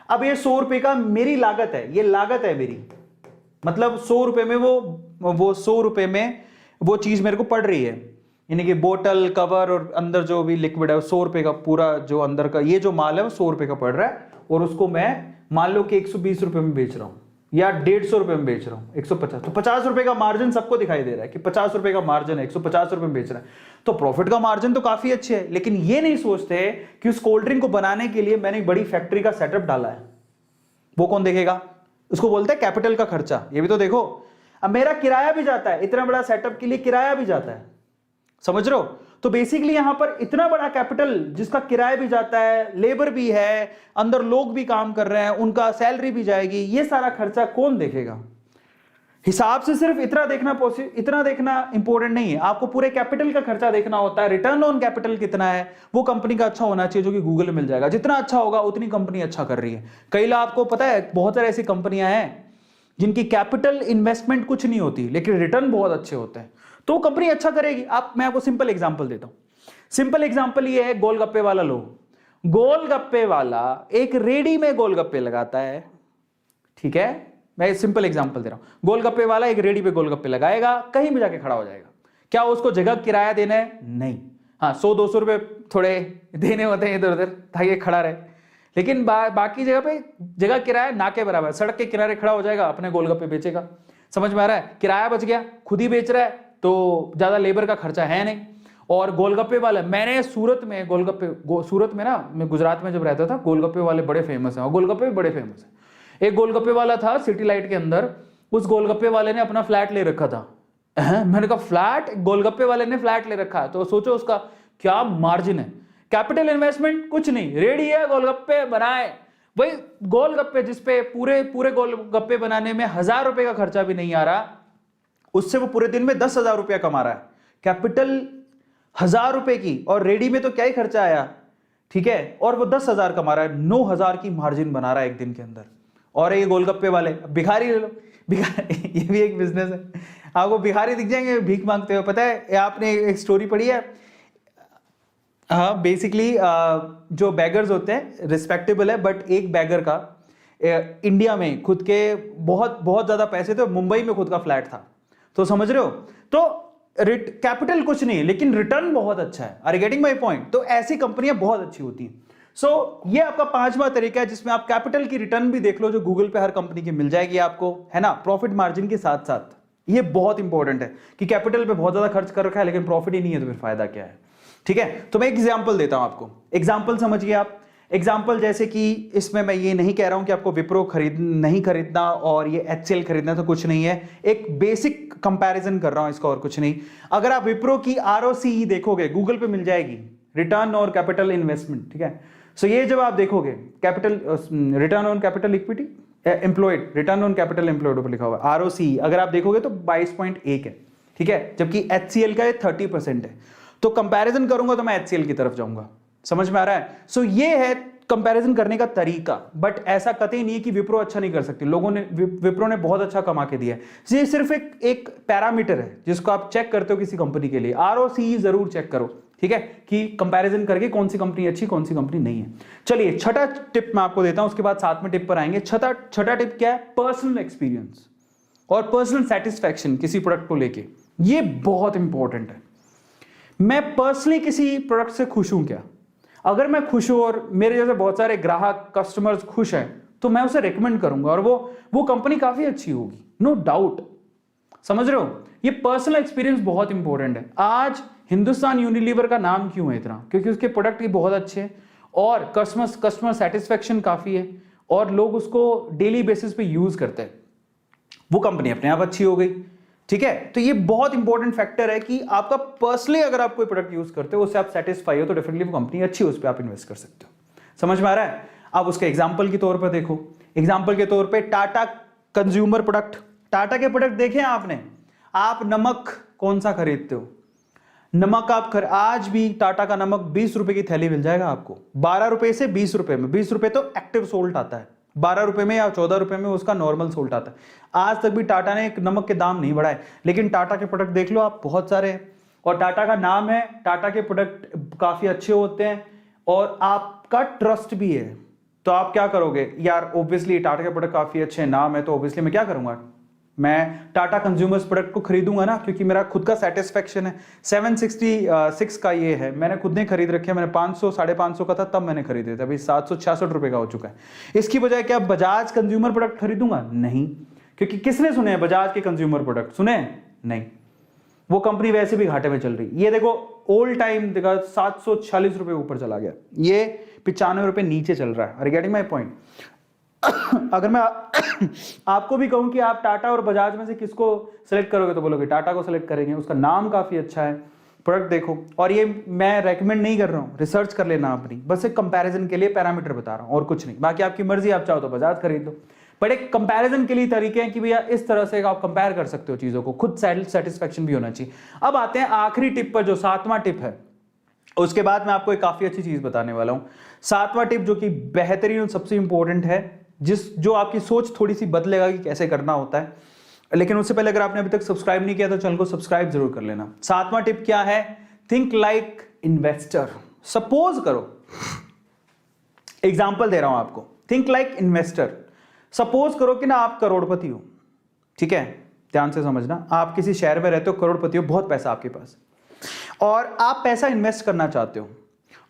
अब ये 100 रुपए का मेरी लागत है, ये लागत है मेरी, मतलब 100 रुपए में वो 100 रुपए में वो चीज मेरे को पड़ रही है, यानी कि बोतल, कवर और अंदर जो भी लिक्विड है 100 रुपए का, पूरा जो अंदर का ये जो माल है वो 100 रुपए का पड़ रहा है। और उसको मैं मान लो कि 120 रुपए में बेच रहा हूं या 150 रुपए में बेच रहा हूं, 150, तो 50 रुपए का मार्जिन सबको दिखाई दे रहा है कि 50 रुपए का मार्जिन है, 150 रुपए में बेच रहा है, तो प्रॉफिट का मार्जिन तो काफी अच्छे है। लेकिन ये नहीं सोचते कि उस कोल्ड ड्रिंक को बनाने के लिए मैंने एक बड़ी फैक्ट्री का सेटअप डाला है, वो कौन देखेगा, उसको बोलते हैं कैपिटल का खर्चा। ये भी तो देखो, अब मेरा किराया भी जाता है, इतना बड़ा सेटअप के लिए किराया भी जाता है, समझ रहे हो। तो बेसिकली यहां पर इतना बड़ा कैपिटल जिसका किराया भी जाता है, लेबर भी है, अंदर लोग भी काम कर रहे हैं, उनका सैलरी भी जाएगी, ये सारा खर्चा कौन देखेगा। हिसाब से सिर्फ इतना देखना इंपॉर्टेंट नहीं है, आपको पूरे कैपिटल का खर्चा देखना होता है। रिटर्न ऑन कैपिटल कितना है, वो कंपनी का अच्छा होना चाहिए, जो कि गूगल में मिल जाएगा। जितना अच्छा होगा उतनी कंपनी अच्छा कर रही है। कई लोग, आपको पता है बहुत सारी ऐसी कंपनियां हैं जिनकी कैपिटल इन्वेस्टमेंट कुछ नहीं होती लेकिन रिटर्न बहुत अच्छे होते हैं, तो कंपनी अच्छा करेगी। मैं आपको सिंपल एग्जांपल देता हूं। सिंपल एग्जांपल ये है, गोलगप्पे वाला लो, गोलगप्पे वाला एक रेडी में गोलगप्पे लगाता है, ठीक है, मैं सिंपल एग्जांपल दे रहा हूं। गोलगप्पे वाला एक रेडी पे गोलगप्पे लगाएगा, कहीं भी जाके खड़ा हो जाएगा। क्या उसको जगह किराया देना है? नहीं। हाँ, 100-200 रुपए थोड़े देने होते हैं इधर उधर ताकि खड़ा रहे, लेकिन बाकी जगह पे जगह किराया ना के बराबर। सड़क के किनारे खड़ा हो जाएगा, अपने गोलगप्पे बेचेगा। समझ में आ रहा है, किराया बच गया, खुद ही बेच रहा है, तो ज्यादा लेबर का खर्चा है नहीं। और गोलगप्पे वाला, मैंने सूरत में ना, मैं गुजरात में जब रहता था, गोलगप्पे वाले बड़े फेमस हैं, और गोलगप्पे भी बड़े फेमस है। एक गोलगप्पे वाला था सिटी लाइट के अंदर, उस गोलगप्पे वाले ने अपना फ्लैट ले रखा था। मैंने कहा फ्लैट, गोलगप्पे वाले ने फ्लैट ले रखा है, तो सोचो उसका क्या मार्जिन है। कैपिटल इन्वेस्टमेंट कुछ नहीं, रेडी है, गोलगप्पे बनाए। वही गोलगप्पे जिसपे पूरे गोलगप्पे बनाने में 1000 रुपए का खर्चा भी नहीं आ रहा, उससे वो पूरे दिन में 10,000 रुपया कमा रहा है। कैपिटल 1000 रुपए की, और रेडी में तो क्या ही खर्चा आया, ठीक है, और वो 10,000 कमा रहा है, 9,000 की मार्जिन बना रहा है एक दिन के अंदर। और ये गोलगप्पे वाले, भिखारी ले लो, भिखारी ये भी एक बिजनेस है। आपको भिखारी दिख जाएंगे भीख मांगते हुए। पता है, आपने एक स्टोरी पढ़ी है, हाँ, बेसिकली जो बैगर्स होते हैं रिस्पेक्टेबल है, बट एक बैगर का इंडिया में खुद के बहुत बहुत ज्यादा पैसे थे, मुंबई में खुद का फ्लैट था, तो समझ रहे हो। तो कैपिटल कुछ नहीं लेकिन रिटर्न बहुत अच्छा है। Are you getting my point. तो ऐसी कंपनियां बहुत अच्छी होती हैं। सो ये आपका 5वां तरीका है जिसमें आप कैपिटल की रिटर्न भी देख लो, जो गूगल पे हर कंपनी की मिल जाएगी आपको, है ना, प्रॉफिट मार्जिन के साथ साथ। ये बहुत इंपॉर्टेंट है कि कैपिटल पे बहुत ज्यादा खर्च कर रखा है लेकिन प्रॉफिट ही नहीं है, तो फिर फायदा क्या है, ठीक है। तो मैं एक एग्जांपल देता हूं आपको, एग्जांपल समझिए आप। एग्जांपल जैसे कि इसमें मैं ये नहीं कह रहा हूं कि आपको विप्रो नहीं खरीदना और ये एचसीएल खरीदना, तो कुछ नहीं है, एक बेसिक कंपैरिजन कर रहा हूं इसका, और कुछ नहीं। अगर आप विप्रो की आरओसीई देखोगे, गूगल पे मिल जाएगी, रिटर्न और कैपिटल इन्वेस्टमेंट, ठीक है। सो ये जब आप देखोगे capital, return on capital equity employed, return on capital employed पर लिखा हुआ आरओसीई, अगर आप देखोगे तो 22.1 है, ठीक है, जबकि एचसीएल का 30% है। तो कंपैरिजन करूंगा तो मैं एचसीएल की तरफ जाऊंगा, समझ में आ रहा है। सो ये है कंपैरिजन करने का तरीका, बट ऐसा कतई नहीं है कि विप्रो अच्छा नहीं कर सकती। विप्रो ने बहुत अच्छा कमा के दिया है। ये सिर्फ एक पैरामीटर है जिसको आप चेक करते हो किसी कंपनी के लिए। आरओसीई जरूर चेक करो, ठीक है, कि कंपैरिजन करके कौन सी कंपनी अच्छी, कौन सी कंपनी नहीं है। चलिए, छठा टिप मैं आपको देता हूं, उसके बाद 7वें टिप पर आएंगे। छठा टिप क्या है? पर्सनल एक्सपीरियंस और पर्सनल सेटिस्फैक्शन किसी प्रोडक्ट को लेके। ये बहुत इंपॉर्टेंट है। मैं पर्सनली किसी प्रोडक्ट से खुश हूं क्या? अगर मैं खुश हूं और मेरे जैसे बहुत सारे ग्राहक, कस्टमर्स खुश हैं, तो मैं उसे रेकमेंड करूंगा और वो कंपनी काफी अच्छी होगी, नो डाउट। समझ रहे हो, ये पर्सनल एक्सपीरियंस बहुत इंपॉर्टेंट है। आज हिंदुस्तान यूनिलीवर का नाम क्यों है इतना? क्योंकि उसके प्रोडक्ट ही बहुत अच्छे हैं और कस्टमर सेटिस्फेक्शन काफी है और लोग उसको डेली बेसिस पे यूज करते हैं। वो कंपनी अपने आप अच्छी हो गई। ठीक है, तो ये बहुत इंपॉर्टेंट फैक्टर है कि आपका पर्सनली अगर आप कोई प्रोडक्ट यूज करते हो, उससे आप सेटिस्फाई हो, तो डेफिनेटली वो कंपनी अच्छी है, उस पर आप इन्वेस्ट कर सकते हो। समझ में आ रहा है? आप उसके एग्जाम्पल के तौर पर देखो, एग्जाम्पल के तौर पर टाटा कंज्यूमर प्रोडक्ट, टाटा के प्रोडक्ट देखे आपने? आप नमक कौन सा खरीदते हो? नमक आप आज भी टाटा का नमक 20 रुपए की थैली मिल जाएगा आपको, 12 रुपए से 20 रुपए में। 20 रुपए तो एक्टिव सोल्ट आता है, 12 रुपए में या 14 रुपए में उसका नॉर्मल सोल्ट आता है। आज तक भी टाटा ने नमक के दाम नहीं बढ़ाए, लेकिन टाटा के प्रोडक्ट देख लो आप, बहुत सारे हैं और टाटा का नाम है, टाटा के प्रोडक्ट काफी अच्छे होते हैं और आपका ट्रस्ट भी है। तो आप क्या करोगे यार, ऑब्वियसली टाटा के प्रोडक्ट काफी अच्छे हैं, नाम है, तो ऑब्वियसली मैं क्या करूंगा, मैं टाटा कंज्यूमर्स प्रोडक्ट को खरीदूंगा ना, क्योंकि मेरा खुद का सेटिस्फेक्शन है। 766 का ये है, मैंने खुद ने खरीद रखे, मैंने 500 550 का था तब मैंने खरीदे थे, अभी 766 रुपए का हो चुका है। इसकी बजाय क्या बजाज कंज्यूमर प्रोडक्ट खरीदूंगा? नहीं, क्योंकि किसने सुने हैं बजाज के कंज्यूमर प्रोडक्ट? सुने नहीं, वो कंपनी वैसे भी घाटे में चल रही। ये देखो ऑल टाइम देखा 746 रुपए ऊपर चला गया, ये 95 रुपए नीचे चल रहा है। Are you getting my point? अगर मैं आपको भी कहूं कि आप टाटा और बजाज में से किसको सेलेक्ट करोगे, तो बोलोगे टाटा को सेलेक्ट करेंगे, उसका नाम काफी अच्छा है, प्रोडक्ट देखो। और ये मैं रेकमेंड नहीं कर रहा हूं, रिसर्च कर लेना अपनी, बस एक कंपैरिजन के लिए पैरामीटर बता रहा हूं और कुछ नहीं। बाकी आपकी मर्जी, आप चाहो तो बजाज खरीद लो, बट एक कंपैरिजन के लिए तरीके हैं कि भैया इस तरह से आप कंपेयर कर सकते हो चीजों को, खुद सेटिस्फेक्शन भी होना चाहिए। अब आते हैं आखिरी टिप पर, जो 7वां टिप है। उसके बाद मैं आपको एक काफी अच्छी चीज बताने वाला हूं। 7वां टिप जो कि बेहतरीन और सबसे इंपॉर्टेंट है, जो आपकी सोच थोड़ी सी बदलेगा कि कैसे करना होता है। लेकिन उससे पहले अगर आपने अभी तक सब्सक्राइब नहीं किया तो चैनल को सब्सक्राइब जरूर कर लेना। 7वां टिप क्या है? Think like investor. सपोज करो, एग्जांपल दे रहा हूं आपको, थिंक लाइक इन्वेस्टर। सपोज करो कि ना आप करोड़पति हो, ठीक है, ध्यान से समझना, आप किसी शहर में रहते हो, करोड़पति हो, बहुत पैसा आपके पास, और आप पैसा इन्वेस्ट करना चाहते हो।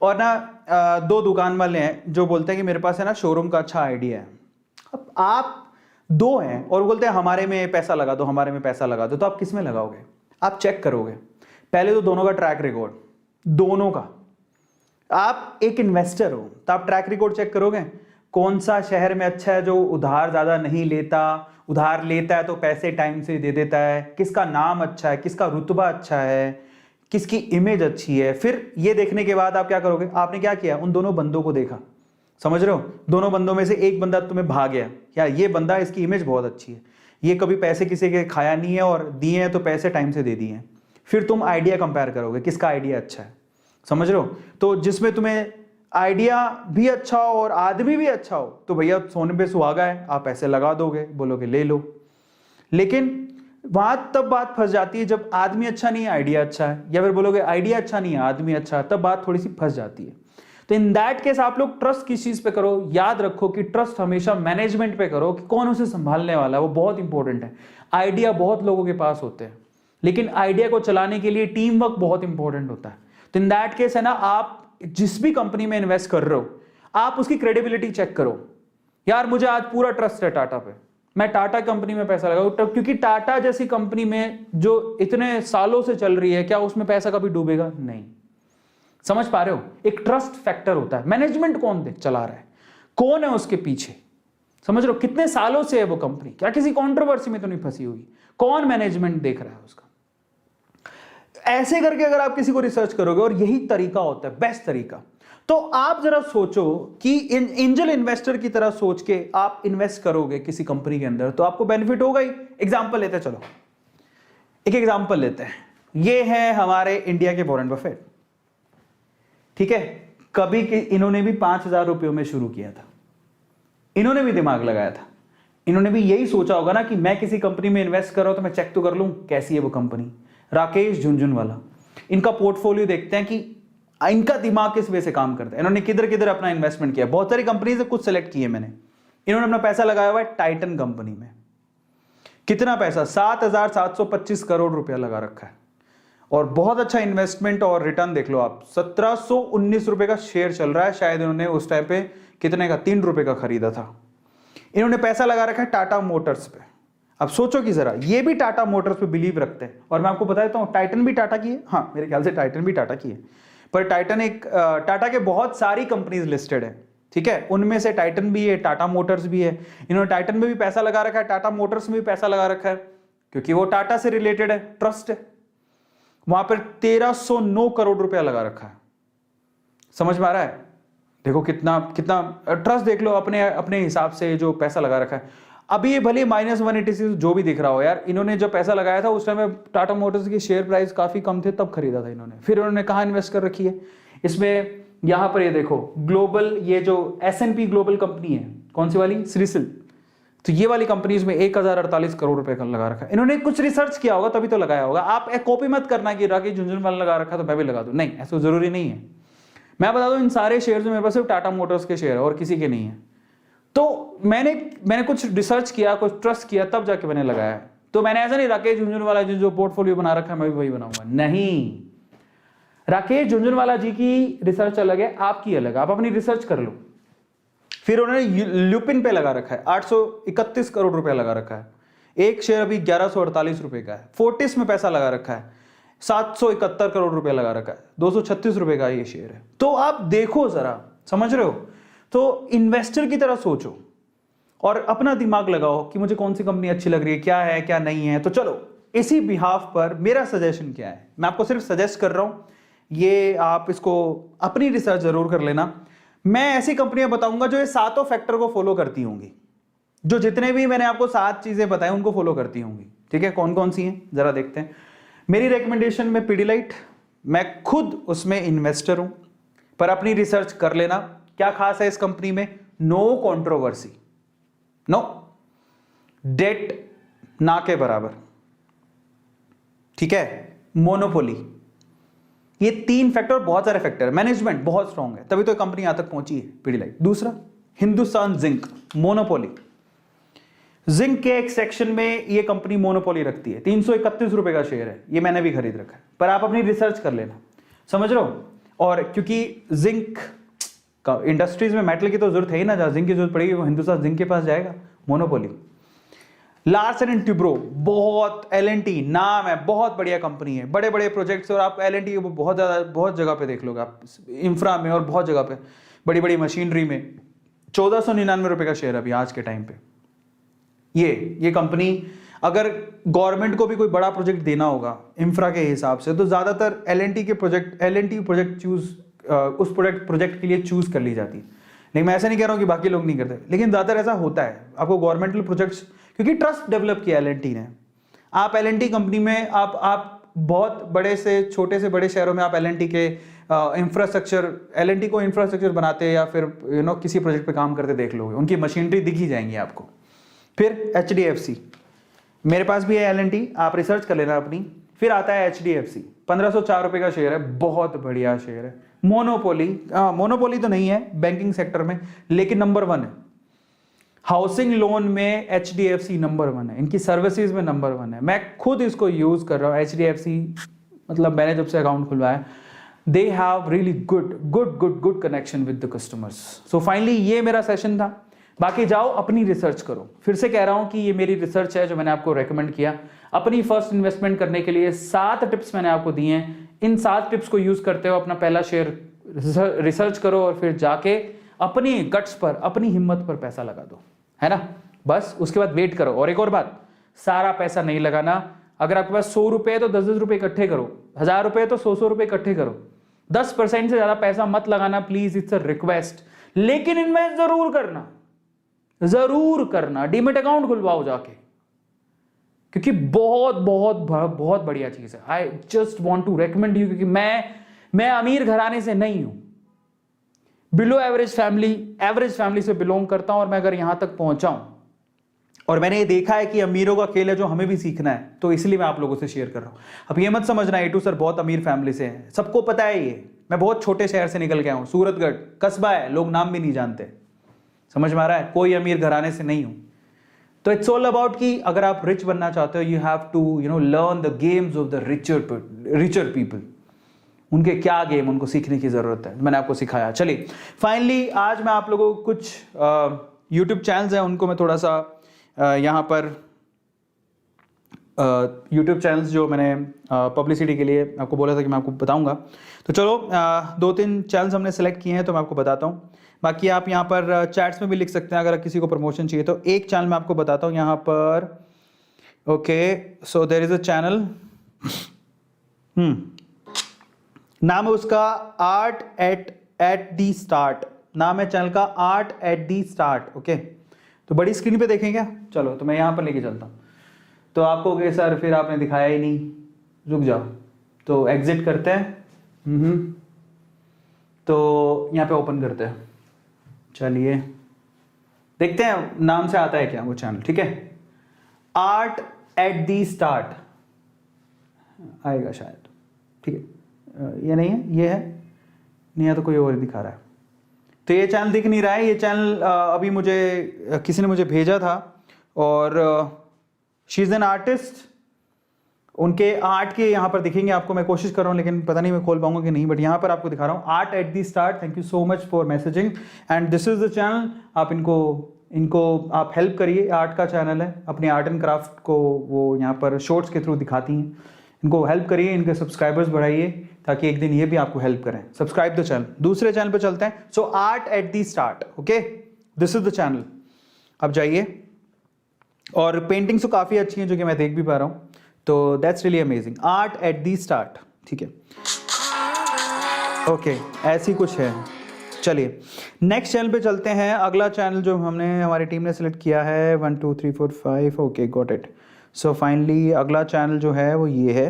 और ना 2 दुकान वाले हैं जो बोलते हैं कि मेरे पास है ना शोरूम का अच्छा आइडिया है। अब आप 2 हैं और बोलते हैं हमारे में पैसा लगा दो, हमारे में पैसा लगा दो, तो आप किस में लगाओगे? आप चेक करोगे पहले तो दोनों का ट्रैक रिकॉर्ड, दोनों का। आप एक इन्वेस्टर हो तो आप ट्रैक रिकॉर्ड चेक करोगे, कौन सा शहर में अच्छा है, जो उधार ज्यादा नहीं लेता, उधार लेता है तो पैसे टाइम से दे देता है, किसका नाम अच्छा है, किसका रुतबा अच्छा है, किसकी इमेज अच्छी है। फिर ये देखने के बाद आप क्या करोगे? आपने क्या किया, उन दोनों बंदों को देखा, समझ रहे हो, दोनों बंदों में से एक बंदा तुम्हें भाग गया, यार ये बंदा, इसकी इमेज बहुत अच्छी है, ये कभी पैसे किसी के खाया नहीं है और दिए हैं तो पैसे टाइम से दे दिए हैं। फिर तुम आइडिया कंपेयर करोगे, किसका आइडिया अच्छा है, समझ रहे हो। तो जिसमें तुम्हें आइडिया भी अच्छा हो और आदमी भी अच्छा हो, तो भैया सोने पे सुहागा है, आप पैसे लगा दोगे, बोलोगे ले लो। लेकिन वहां तब बात फंस जाती है जब आदमी अच्छा नहीं है, आइडिया अच्छा है, या फिर बोलोगे आइडिया अच्छा नहीं है, आदमी अच्छा है, तब बात थोड़ी सी फंस जाती है। तो इन दैट केस आप लोग ट्रस्ट किस चीज पे करो? याद रखो कि ट्रस्ट हमेशा मैनेजमेंट पे करो, कि कौन उसे संभालने वाला है, वो बहुत इंपॉर्टेंट है। आइडिया बहुत लोगों के पास होते हैं, लेकिन आइडिया को चलाने के लिए टीम वर्क बहुत इंपॉर्टेंट होता है। तो इन दैट केस है ना, आप जिस भी कंपनी में इन्वेस्ट कर रहे हो, आप उसकी क्रेडिबिलिटी चेक करो। यार मुझे आज पूरा ट्रस्ट है टाटा पे, मैं टाटा कंपनी में पैसा लगाऊं, क्योंकि टाटा जैसी कंपनी में जो इतने सालों से चल रही है, क्या उसमें पैसा कभी डूबेगा? नहीं। समझ पा रहे हो? एक ट्रस्ट फैक्टर होता है। मैनेजमेंट कौन चला रहा है, कौन है उसके पीछे, समझ रहे हो, कितने सालों से है वो कंपनी, क्या किसी कंट्रोवर्सी में तो नहीं फंसी हुई, कौन मैनेजमेंट देख रहा है उसका। ऐसे करके अगर आप किसी को रिसर्च करोगे, और यही तरीका होता है बेस्ट तरीका, तो आप जरा सोचो कि एंजल इन्वेस्टर की तरह सोच के आप इन्वेस्ट करोगे किसी कंपनी के अंदर, तो आपको बेनिफिट होगा ही। एग्जांपल लेते हैं, चलो एक एग्जांपल लेते हैं। ये है हमारे इंडिया के वॉरेन बफेट, ठीक है, कभी इन्होंने भी 5,000 रुपयों में शुरू किया था, इन्होंने भी दिमाग लगाया था, इन्होंने भी यही सोचा होगा ना कि मैं किसी कंपनी में इन्वेस्ट कर रहा हूं तो मैं चेक तो कर लूं कैसी है वो कंपनी। राकेश झुनझुनवाला, इनका पोर्टफोलियो देखते हैं कि इनका दिमाग किस वे से काम करता है, इन्होंने किधर किधर अपना इन्वेस्टमेंट किया। बहुत सारी कंपनी से कुछ सेलेक्ट किए मैंने, इन्होंने अपना पैसा लगाया हुआ है टाइटन कंपनी में। कितना पैसा? 7,725 करोड़ रुपया लगा रखा है, और बहुत अच्छा इन्वेस्टमेंट। और रिटर्न देख लो आप, 1719 रुपए का शेयर चल रहा है, शायद इन्होंने उस टाइम पे कितने का, 3 रुपए का खरीदा था। इन्होंने पैसा लगा रखा है टाटा मोटर्स पे। अब सोचो कि जरा, ये भी टाटा मोटर्स पे बिलीव रखते हैं। और मैं आपको बता देता हूँ, टाइटन भी टाटा की है। हाँ, मेरे ख्याल से टाइटन भी टाटा की है, पर टाइटन एक टाटा के बहुत सारी कंपनीज लिस्टेड है, ठीक है, उनमें से टाइटन भी है, टाटा मोटर्स भी है। इन्होंने टाइटन में भी पैसा लगा रखा है, टाटा मोटर्स में भी पैसा लगा रखा है, क्योंकि वो टाटा से रिलेटेड है, ट्रस्ट है। वहां पर 1309 करोड़ रुपया लगा रखा है। समझ में आ रहा है? देखो कितना कितना ट्रस्ट, देख लो अपने अपने हिसाब से जो पैसा लगा रखा है। अभी ये भले -186 जो भी दिख रहा हो यार, इन्होंने जब पैसा लगाया था उस टाइम में टाटा मोटर्स की शेयर प्राइस काफी कम थे, तब खरीदा था इन्होंने। फिर उन्होंने कहाँ इन्वेस्ट कर रखी है इसमें, यहां पर ये देखो ग्लोबल, ये जो S&P ग्लोबल कंपनी है, कौन सी वाली, CRISIL, तो ये वाली कंपनीज में 1048 करोड़ रुपए का लगा रखा है। इन्होंने कुछ रिसर्च किया होगा तभी तो लगाया होगा। आप एक कॉपी मत करना कि राकेश झुनझुनवाला लगा रखा तो मैं भी लगा दूं, नहीं, ऐसा जरूरी नहीं है। मैं बता दूं, इन सारे शेयर्स में मेरे पास सिर्फ टाटा मोटर्स के शेयर है और किसी के नहीं है। तो मैंने कुछ रिसर्च किया, कुछ ट्रस्ट किया, तब जाके मैंने लगाया। तो मैंने ऐसा नहीं राकेश झुनझुनवाला जी जो पोर्टफोलियो बना रखा है मैं भी वही बनाऊंगा, नहीं। राकेश झुनझुनवाला जी की रिसर्च अलग है, आपकी अलग है, आप अपनी रिसर्च कर लो। फिर उन्होंने ल्यूपिन पे लगा रखा है, 831 करोड़ रुपया लगा रखा है। एक शेयर अभी 1148 रुपए का है। फोर्टिस में पैसा लगा रखा है, 771 करोड़ रुपया लगा रखा है, 236 रुपए का ये शेयर है। तो आप देखो जरा, समझ रहे हो? तो इन्वेस्टर की तरह सोचो और अपना दिमाग लगाओ कि मुझे कौन सी कंपनी अच्छी लग रही है, क्या नहीं है। तो चलो, इसी बिहाफ पर मेरा सजेशन क्या है, मैं आपको सिर्फ सजेस्ट कर रहा हूं, ये आप इसको अपनी रिसर्च जरूर कर लेना। मैं ऐसी कंपनियां बताऊंगा जो ये सातों फैक्टर को फॉलो करती होंगी, जो जितने भी मैंने आपको 7 चीजें बताई उनको फॉलो करती होंगी, ठीक है। कौन कौन सी हैं जरा देखते हैं। मेरी रिकमेंडेशन में पिडिलाइट, मैं खुद उसमें इन्वेस्टर हूं, पर अपनी रिसर्च कर लेना। क्या खास है इस कंपनी में? नो कंट्रोवर्सी, नो डेट ना के बराबर, ठीक है, मोनोपोली, ये 3 फैक्टर, बहुत सारे फैक्टर, मैनेजमेंट बहुत स्ट्रांग है, तभी तो कंपनी यहां तक पहुंची है पिडिलाइट। दूसरा, हिंदुस्तान जिंक, मोनोपोली, जिंक के एक सेक्शन में ये कंपनी मोनोपोली रखती है। 331 रुपए का शेयर है, ये मैंने भी खरीद रखा है, पर आप अपनी रिसर्च कर लेना, समझ रहे हो? और क्योंकि जिंक का इंडस्ट्रीज में मेटल की तो जरूरत है ही ना, जहां जिंक की जरूरत पड़ेगी वो हिंदुस्तान जिंक के पास जाएगा, मोनोपोली। लार्सन एंड ट्यूब्रो, बहुत L&T नाम है, बहुत बढ़िया कंपनी है, बड़े बड़े प्रोजेक्ट्स, और आप L&T बहुत जगह पे देख लोगे आप, इंफ्रा में और बहुत जगह पे, बड़ी बड़ी मशीनरी में। 1499 रुपए का शेयर अभी आज के टाइम पे। ये कंपनी, अगर गवर्नमेंट को भी कोई बड़ा प्रोजेक्ट देना होगा इंफ्रा के हिसाब से, तो ज्यादातर L&T प्रोजेक्ट उस प्रोजेक्ट के लिए चूज कर ली जाती है। लेकिन मैं ऐसा नहीं कह रहा हूं कि बाकी लोग नहीं करते, लेकिन ज्यादातर ऐसा होता है। आपको गवर्नमेंटल प्रोजेक्ट्स, क्योंकि ट्रस्ट डेवलप किया L&T ने। आप L&T कंपनी में आप बहुत बड़े से छोटे से बड़े शहरों में आप L&T के इंफ्रास्ट्रक्चर, L&T को इंफ्रास्ट्रक्चर बनाते या फिर किसी प्रोजेक्ट पे काम करते देख लोगे, उनकी मशीनरी दिख ही जाएंगी आपको। फिर HDFC, मेरे पास भी है L&T, आप रिसर्च कर लेना अपनी। फिर आता है HDFC, 1504 रुपए का शेयर है, बहुत बढ़िया शेयर है। मोनोपोली तो नहीं है बैंकिंग सेक्टर में, लेकिन नंबर 1 है। हाउसिंग लोन में HDFC नंबर 1 है, इनकी सर्विसेज में नंबर 1 है। मैं खुद इसको यूज कर रहा हूं, HDFC, मतलब मैंने जब से अकाउंट खुलवाया, they have really good connection with the customers. So finally ये मेरा सेशन था। बाकी जाओ अपनी रिसर्च करो। फिर से कह रहा हूं कि ये मेरी रिसर्च है जो मैंने आपको रेकमेंड किया। अपनी फर्स्ट इन्वेस्टमेंट करने के लिए 7 टिप्स मैंने आपको दिए हैं। इन 7 टिप्स को यूज करते हो अपना पहला शेयर रिसर्च करो और फिर जाके अपनी गट्स पर, अपनी हिम्मत पर पैसा लगा दो, है ना। बस उसके बाद वेट करो। और एक और बात, सारा पैसा नहीं लगाना। अगर आपके पास 100 रुपए है तो 10-10 रुपए इकट्ठे करो, 1000 रुपए है तो 100-100 रुपए इकट्ठे करो। 10% से ज्यादा पैसा मत लगाना प्लीज, इट्स अ रिक्वेस्ट। लेकिन इन्वेस्ट जरूर करना, डीमेट अकाउंट खुलवाओ जाके, क्योंकि बहुत बढ़िया चीज है। I just want to recommend you, क्योंकि मैं अमीर घराने से नहीं हूं, बिलो एवरेज फैमिली से बिलोंग करता हूं, और मैं अगर यहां तक पहुंचा हूं और मैंने ये देखा है कि अमीरों का खेल है जो हमें भी सीखना है, तो इसलिए मैं आप लोगों से शेयर कर रहा हूं। अब ये मत समझना A2 सर बहुत अमीर फैमिली से है, सबको पता है ये। मैं बहुत छोटे शहर से निकल के आया हूं, सूरतगढ़ कस्बा है, लोग नाम भी नहीं जानते। समझ में आ रहा है? कोई अमीर घराने से नहीं हूं। तो इट्स ऑल अबाउट कि अगर आप रिच बनना चाहते हो, you have to learn the games of the richer people. उनके क्या गेम, उनको सीखने की जरूरत है, मैंने आपको सिखाया। चलिए फाइनली आज मैं आप लोगों को कुछ यूट्यूब चैनल्स हैं उनको मैं थोड़ा सा यहाँ पर यूट्यूब चैनल्स जो मैंने पब्लिसिटी के लिए आपको बोला था कि मैं आपको बताऊंगा, तो चलो 2-3 चैनल्स हमने सेलेक्ट किए हैं तो मैं आपको बताता हूँ। बाकी आप यहाँ पर चैट्स में भी लिख सकते हैं अगर किसी को प्रमोशन चाहिए तो। एक चैनल मैं आपको बताता हूँ यहाँ पर। Okay, so there is a channel, नाम है उसका आर्ट एट दी स्टार्ट, नाम है चैनल का art at the start. Okay, तो बड़ी स्क्रीन पे देखें क्या? चलो तो मैं यहाँ पर लेके चलता हूँ। तो आपको कहे सर फिर आपने दिखाया ही नहीं, रुक जाओ, तो एग्जिट करते हैं। तो यहाँ पे ओपन करते हैं, चलिए देखते हैं नाम से आता है क्या वो चैनल। ठीक है, आर्ट एट दी स्टार्ट आएगा शायद। ठीक है, ये नहीं है, ये है नहीं है तो कोई और दिखा रहा है। तो ये चैनल दिख नहीं रहा है। ये चैनल अभी मुझे किसी ने मुझे भेजा था और शी इज़ एन आर्टिस्ट। उनके आर्ट के यहाँ पर दिखेंगे आपको, मैं कोशिश कर रहा हूँ लेकिन पता नहीं मैं खोल पाऊंगा कि नहीं, बट यहाँ पर आपको दिखा रहा हूँ art at the start. Thank you so much for messaging and this is the channel. आप इनको आप हेल्प करिए, आर्ट का चैनल है, अपने आर्ट एंड क्राफ्ट को वो यहाँ पर शॉर्ट्स के थ्रू दिखाती हैं। इनको हेल्प करिए, इनके सब्सक्राइबर्स बढ़ाइए ताकि एक दिन ये भी आपको हेल्प करें। Subscribe the channel. दूसरे चैनल पे चलते हैं। So art at the start, okay, this is the channel. अब जाइए, और पेंटिंग्स तो काफ़ी अच्छी हैं जो कि मैं देख भी पा रहा हूँ, तो that's really amazing. Art at the start, ठीक है, ओके, ऐसी कुछ है। चलिए नेक्स्ट चैनल पे चलते हैं। अगला चैनल जो हमारी टीम ने सेलेक्ट किया है 1 2 3 4 5, okay, got it. So finally अगला चैनल जो है वो ये है,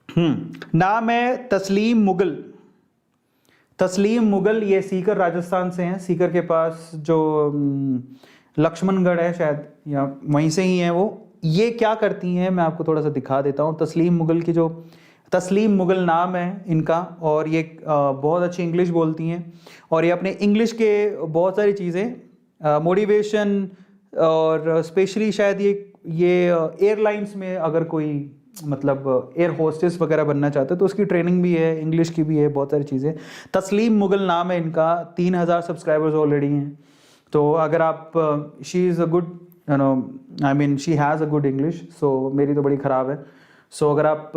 नाम है तस्लीम मुगल। तस्लीम मुगल, ये सीकर राजस्थान से हैं। सीकर के पास जो लक्ष्मणगढ़ है शायद, या वहीं से ही हैं वो। ये क्या करती हैं मैं आपको थोड़ा सा दिखा देता हूँ। तस्लीम मुगल की जो तस्लीम मुगल नाम है इनका, और ये बहुत अच्छी इंग्लिश बोलती हैं और ये अपने इंग्लिश के बहुत सारी चीज़ें मोटिवेशन और स्पेशली शायद ये एयरलाइंस में अगर कोई मतलब एयर होस्टेस वगैरह बनना चाहते हैं तो उसकी ट्रेनिंग भी है, इंग्लिश की भी है, बहुत सारी चीज़ें। तस्लीम मुगल नाम है इनका, 3000 सब्सक्राइबर्स ऑलरेडी हैं। तो अगर आप she is a good I mean she has a good English, so मेरी तो बड़ी ख़राब है। सो अगर आप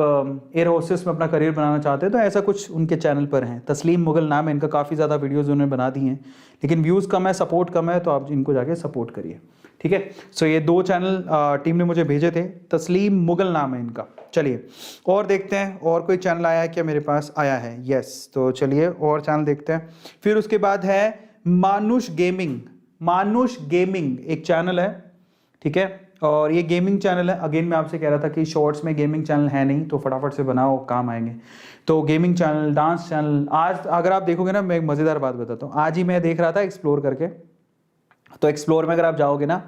एयर होस्टेस में अपना करियर बनाना चाहते हैं तो ऐसा कुछ उनके चैनल पर हैं। तस्लीम मुगल नाम है इनका, काफ़ी ज़्यादा वीडियोज़ उन्होंने बना दी हैं, लेकिन व्यूज़ कम है, सपोर्ट कम है, तो आप इनको जाके सपोर्ट करिए। ठीक है, सो ये 2 चैनल टीम ने मुझे भेजे थे। तस्लीम मुगल नाम है इनका। चलिए और देखते हैं और कोई चैनल आया है क्या मेरे पास? आया है, यस। तो चलिए और चैनल देखते हैं। फिर उसके बाद है मानुष गेमिंग। मानुष गेमिंग एक चैनल है, ठीक है, और ये गेमिंग चैनल है। अगेन मैं आपसे कह रहा था कि शॉर्ट्स में गेमिंग चैनल है नहीं, तो फटाफट से बनाओ, काम आएंगे। तो गेमिंग चैनल, डांस चैनल। आज अगर आप देखोगे ना, मैं एक मज़ेदार बात बताता हूँ। आज ही मैं देख रहा था एक्सप्लोर करके, तो एक्सप्लोर में अगर आप जाओगे ना,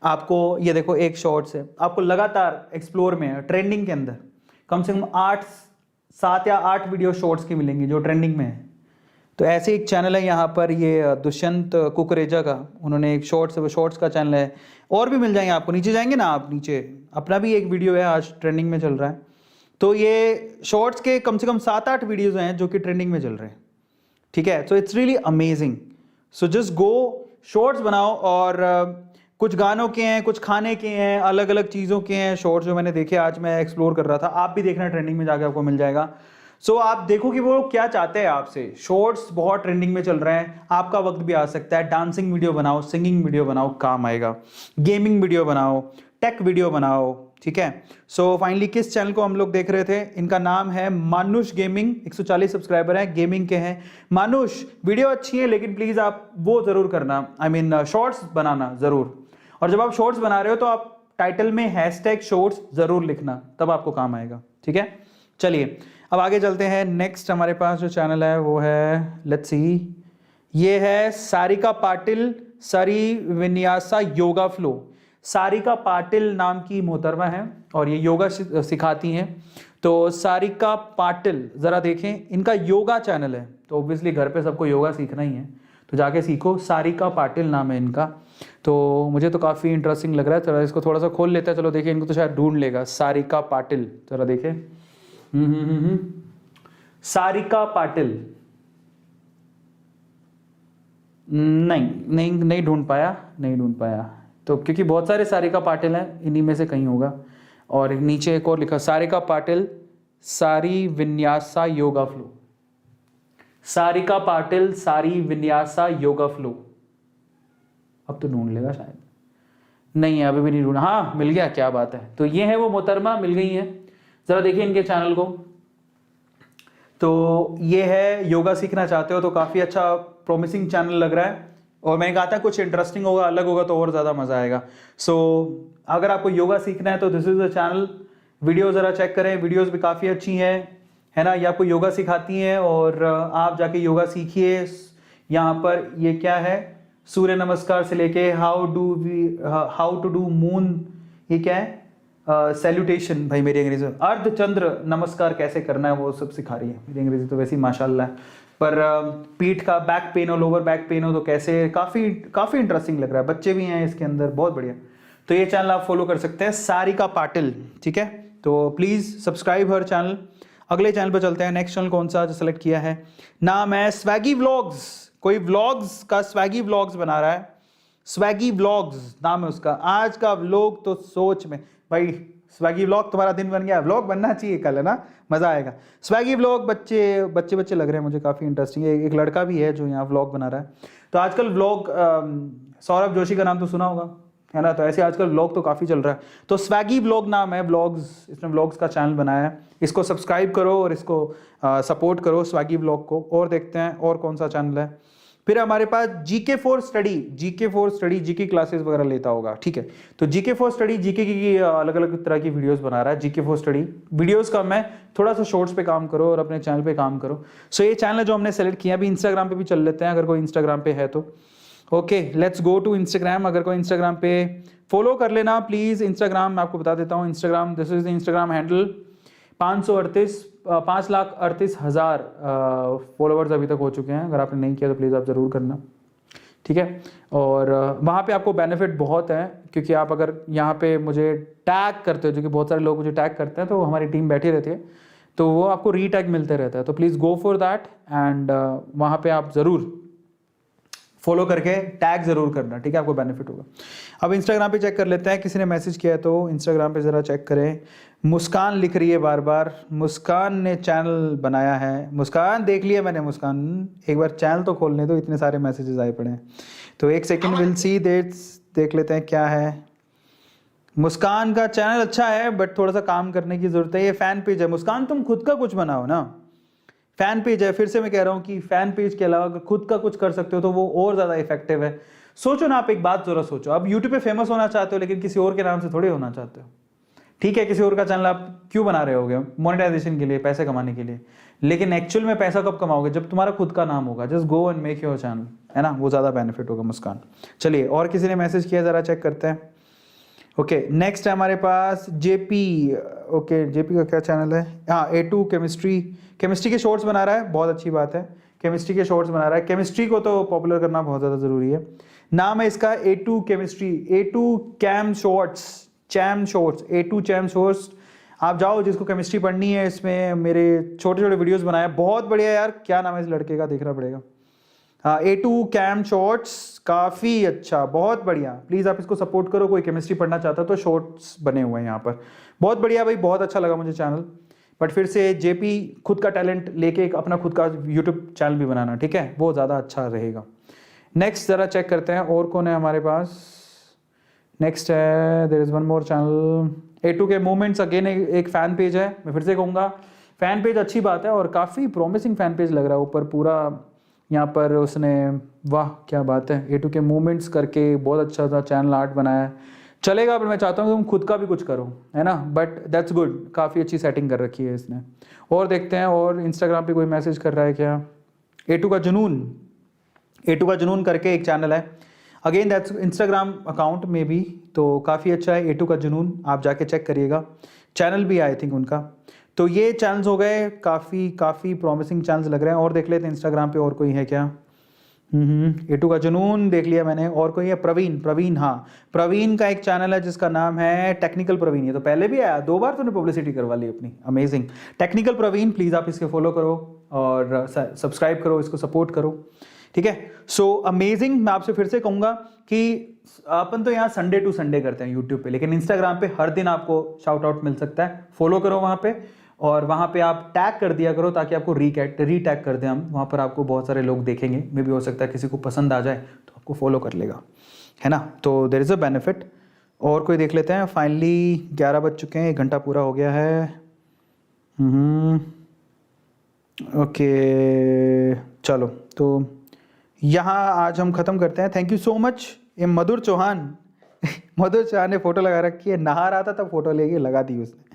आपको ये देखो एक शॉर्ट्स है, आपको लगातार एक्सप्लोर में ट्रेंडिंग के अंदर कम से कम 7 या 8 वीडियो शॉर्ट्स की मिलेंगी जो ट्रेंडिंग में है। तो ऐसे एक चैनल है यहाँ पर, ये दुष्यंत कुकरेजा का, उन्होंने एक शॉर्ट्स का चैनल है। और भी मिल जाएंगे आपको, नीचे जाएंगे ना आप, नीचे अपना भी एक वीडियो है आज ट्रेंडिंग में चल रहा है। तो ये शॉर्ट्स के कम से कम 7-8 वीडियोज़ हैं जो कि ट्रेंडिंग में चल रहे हैं। ठीक है, so it's really amazing. So just go, shorts बनाओ। और कुछ गानों के हैं, कुछ खाने के हैं, अलग अलग चीज़ों के हैं शॉर्ट्स जो मैंने देखे। आज मैं एक्सप्लोर कर रहा था, आप भी देखना, ट्रेंडिंग में जाके आपको मिल जाएगा। सो आप देखो कि वो क्या चाहते हैं आपसे। शॉर्ट्स बहुत ट्रेंडिंग में चल रहे हैं, आपका वक्त भी आ सकता है। डांसिंग वीडियो बनाओ, सिंगिंग वीडियो बनाओ, काम आएगा। गेमिंग वीडियो बनाओ, टेक वीडियो बनाओ, ठीक है। सो फाइनली किस चैनल को हम लोग देख रहे थे? इनका नाम है मानुष गेमिंग। 140 सब्सक्राइबर हैं, गेमिंग के हैं। मानुष, वीडियो अच्छी है लेकिन प्लीज़ आप वो ज़रूर करना, आई मीन शॉर्ट्स बनाना ज़रूर। और जब आप शॉर्ट्स बना रहे हो तो आप टाइटल में हैशटैग शॉर्ट्स ज़रूर लिखना, तब आपको काम आएगा। ठीक है, चलिए अब आगे चलते हैं। नेक्स्ट हमारे पास जो चैनल है वो है, लेट्स सी, ये है सारिका पाटिल सरी विन्यासा योगा फ्लो। सारिका पाटिल नाम की मोहतरमा है और ये योगा सिखाती हैं। तो सारिका पाटिल, ज़रा देखें, इनका योगा चैनल है, तो ऑब्वियसली घर पे सबको योगा सीखना ही है, तो जाके सीखो। सारिका पाटिल नाम है इनका। तो मुझे तो काफ़ी इंटरेस्टिंग लग रहा है। चलो इसको थोड़ा सा खोल लेते हैं। चलो देखिए, इनको तो शायद ढूंढ लेगा। सारिका पाटिल, ज़रा देखें। सारिका पाटिल, नहीं ढूंढ पाया। तो क्योंकि बहुत सारे सारिका पाटिल हैं, इन्हीं में से कहीं होगा। और नीचे एक और लिखा, सारिका पाटिल सारी विन्यासा योगा फ्लो। सारिका पाटिल सारी विन्यासा योगा फ्लो। अब तो ढूंढ लेगा शायद। नहीं है, अभी भी नहीं ढूंढा। हाँ मिल गया, क्या बात है। तो ये है वो मोहतरमा, मिल गई है। जरा देखिए इनके चैनल को। तो ये है, योगा सीखना चाहते हो तो काफी अच्छा प्रॉमिसिंग चैनल लग रहा है। और मैंने कहा था कुछ इंटरेस्टिंग होगा, अलग होगा तो और ज्यादा मजा आएगा। सो अगर आपको योगा सीखना है तो this is the channel. Video जरा चेक करें, वीडियोस भी काफी अच्छी हैं, है ना। ये आपको योगा सिखाती हैं और आप जाके योगा सीखिए। यहाँ पर ये क्या है, सूर्य नमस्कार से लेके हाउ टू डू मून, ये क्या है, सैल्यूटेशन। भाई मेरी अंग्रेजी, अर्धचंद्र नमस्कार कैसे करना है वो सब सिखा रही है। मेरी अंग्रेजी तो वैसे ही माशाल्लाह है। पर पीठ का बैक पेन हो, लोअर बैक पेन हो तो कैसे, काफी इंटरेस्टिंग लग रहा है। बच्चे भी हैं इसके अंदर, बहुत बढ़िया। तो ये चैनल आप फॉलो कर सकते हैं, सारिका पाटिल, ठीक है। तो प्लीज सब्सक्राइब हर चैनल। अगले चैनल पर चलते हैं। नेक्स्ट चैनल कौन सा जो सेलेक्ट किया है, नाम है स्वैगी व्लॉग्स। कोई व्लॉग्स का स्वैगी व्लॉग्स बना रहा है, स्वैगी व्लॉग्स नाम है उसका। आज का व्लॉग तो सोच में, भाई स्वैगी व्लॉग तुम्हारा दिन बन गया, व्लॉग बनना चाहिए कल, है ना, मजा आएगा। स्वैगी व्लॉग, बच्चे लग रहे हैं मुझे, काफी इंटरेस्टिंग है। एक लड़का भी है जो यहाँ व्लॉग बना रहा है। तो आजकल व्लॉग, सौरभ जोशी का नाम तो सुना होगा, है ना। तो ऐसे आजकल व्लॉग तो काफी चल रहा है। तो स्वैगी व्लॉग नाम है, व्लॉग्स, इसने व्लॉग्स का चैनल बनाया है। इसको सब्सक्राइब करो और इसको सपोर्ट करो, स्वैगी व्लॉग को। और देखते हैं और कौन सा चैनल है। फिर हमारे पास GK for study, GK classes वगैरह लेता होगा, ठीक है। तो जीके फॉर स्टडी, जीके की अलग अलग तरह की वीडियोस बना रहा है। जीके फॉर स्टडी वीडियोस कम है, थोड़ा सा शॉर्ट्स पे काम करो और अपने चैनल पे काम करो। सो ये चैनल है जो हमने सेलेक्ट किया। अभी इंस्टाग्राम पे भी चल लेते हैं, अगर कोई इंस्टाग्राम पे है तो। Okay, let's go to Instagram. अगर कोई इंस्टाग्राम पे फॉलो कर लेना प्लीज। इंस्टाग्राम मैं आपको बता देता हूँ, Instagram, this is the Instagram handle. 5,38,000 followers अभी तक हो चुके हैं। अगर आपने नहीं किया तो प्लीज़ आप ज़रूर करना, ठीक है। और वहाँ पे आपको बेनिफिट बहुत है, क्योंकि आप अगर यहाँ पे मुझे टैग करते हो, जो कि बहुत सारे लोग मुझे टैग करते हैं, तो हमारी टीम बैठी रहती है, तो वो आपको रीटैग मिलते रहता है। तो please go for that and वहाँ पे आप ज़रूर फॉलो करके टैग जरूर करना, ठीक है, आपको बेनिफिट होगा। अब इंस्टाग्राम पे चेक कर लेते हैं, किसी ने मैसेज किया है तो इंस्टाग्राम पे ज़रा चेक करें। मुस्कान लिख रही है बार बार, मुस्कान ने चैनल बनाया है। मुस्कान देख लिया मैंने, मुस्कान एक बार चैनल तो खोलने दो, इतने सारे मैसेजेस आए पड़े हैं। तो एक सेकेंड, विल सी देख लेते हैं क्या है। मुस्कान का चैनल अच्छा है बट थोड़ा सा काम करने की जरूरत है। ये फैन पेज है। मुस्कान तुम खुद का कुछ बनाओ ना, फैन पेज है। फिर से मैं कह रहा हूँ कि फैन पेज के अलावा अगर खुद का कुछ कर सकते हो तो वो और ज़्यादा इफेक्टिव है। सोचो ना, आप एक बात जरा सोचो, अब यूट्यूब पे फेमस होना चाहते हो लेकिन किसी और के नाम से थोड़ी होना चाहते हो, ठीक है। किसी और का चैनल आप क्यों बना रहे होगे? मोनेटाइजेशन के लिए, पैसे कमाने के लिए। लेकिन एक्चुअल में पैसा कब कमाओगे? जब तुम्हारा खुद का नाम होगा। Just go and make your channel, है ना, वो ज़्यादा बेनिफिट होगा। मुस्कान, चलिए और किसी ने मैसेज किया, ज़रा चेक करते हैं। ओके, नेक्स्ट है हमारे पास जेपी। ओके, जेपी का क्या चैनल है? हाँ, A2 केमिस्ट्री के शॉर्ट्स बना रहा है, बहुत अच्छी बात है। केमिस्ट्री के शॉर्ट्स बना रहा है। केमिस्ट्री को तो पॉपुलर करना बहुत ज़्यादा ज़रूरी है। नाम है इसका A2 chemistry, A2 chem shorts, A2 chem shorts. आप जाओ, जिसको केमिस्ट्री पढ़नी है, इसमें मेरे छोटे छोटे वीडियोस बनाए, बहुत बढ़िया यार। क्या नाम है इस लड़के का, देखना पड़ेगा। हाँ, A2 कैम शॉर्ट्स, काफ़ी अच्छा, बहुत बढ़िया। प्लीज़ आप इसको सपोर्ट करो। कोई केमिस्ट्री पढ़ना चाहता है तो शॉर्ट्स बने हुए हैं यहाँ पर, बहुत बढ़िया भाई, बहुत अच्छा लगा मुझे चैनल। बट फिर से जेपी खुद का टैलेंट लेके एक अपना खुद का यूट्यूब चैनल भी बनाना, ठीक है, वो ज़्यादा अच्छा रहेगा। नेक्स्ट ज़रा चेक करते हैं और कौन है हमारे पास। नेक्स्ट है, there is one more channel, A2 के मूवमेंट्स। अगेन एक फ़ैन पेज है। मैं फिर से कहूँगा, फ़ैन पेज अच्छी बात है और काफ़ी प्रॉमिसिंग फ़ैन पेज लग रहा है। ऊपर पूरा यहाँ पर उसने, वाह क्या बात है, A2 के मूवमेंट्स करके बहुत अच्छा सा चैनल आर्ट बनाया है। चलेगा, पर मैं चाहता हूँ तुम खुद का भी कुछ करो, है ना, बट दैट्स गुड। काफ़ी अच्छी सेटिंग कर रखी है इसने। और देखते हैं, और इंस्टाग्राम पे कोई मैसेज कर रहा है क्या? A2 का जुनून करके एक चैनल है। अगेन दैट्स इंस्टाग्राम अकाउंट में भी, तो काफ़ी अच्छा है। A2 का जुनून, आप जाके चेक करिएगा। चैनल भी आई थिंक उनका। तो ये चैनल्स हो गए, काफ़ी प्रॉमिसिंग चैनल्स लग रहे हैं। और देख लेते हैं इंस्टाग्राम पे और कोई है क्या। A2 का जुनून देख लिया मैंने। और कोई है? प्रवीण, हाँ, प्रवीण का एक चैनल है जिसका नाम है टेक्निकल प्रवीण। ये तो पहले भी आया, 2 बार तूने पब्लिसिटी करवा ली अपनी, अमेजिंग। टेक्निकल प्रवीण, प्लीज़ आप इसके फॉलो करो और सब्सक्राइब करो, इसको सपोर्ट करो। ठीक है। So amazing. मैं आपसे फिर से कहूंगा कि अपन तो यहाँ संडे टू संडे करते हैं यूट्यूब पे, लेकिन इंस्टाग्राम पे हर दिन आपको शाउट आउट मिल सकता है। फॉलो करो वहाँ पे, और वहाँ पे आप टैग कर दिया करो ताकि आपको रीटैग कर दें हम। वहाँ पर आपको बहुत सारे लोग देखेंगे, मे भी हो सकता है किसी को पसंद आ जाए तो आपको फॉलो कर लेगा, है ना। तो देयर इज़ अ बेनिफिट। और कोई देख लेते हैं। फाइनली 11 बज चुके हैं, 1 घंटा पूरा हो गया है। ओके चलो, तो यहाँ आज हम ख़त्म करते हैं। Thank you so much. ये मधुर चौहान मधुर चौहान ने फ़ोटो लगा रखी है, नहा रहा था तब फोटो लेके लगा दी उसने।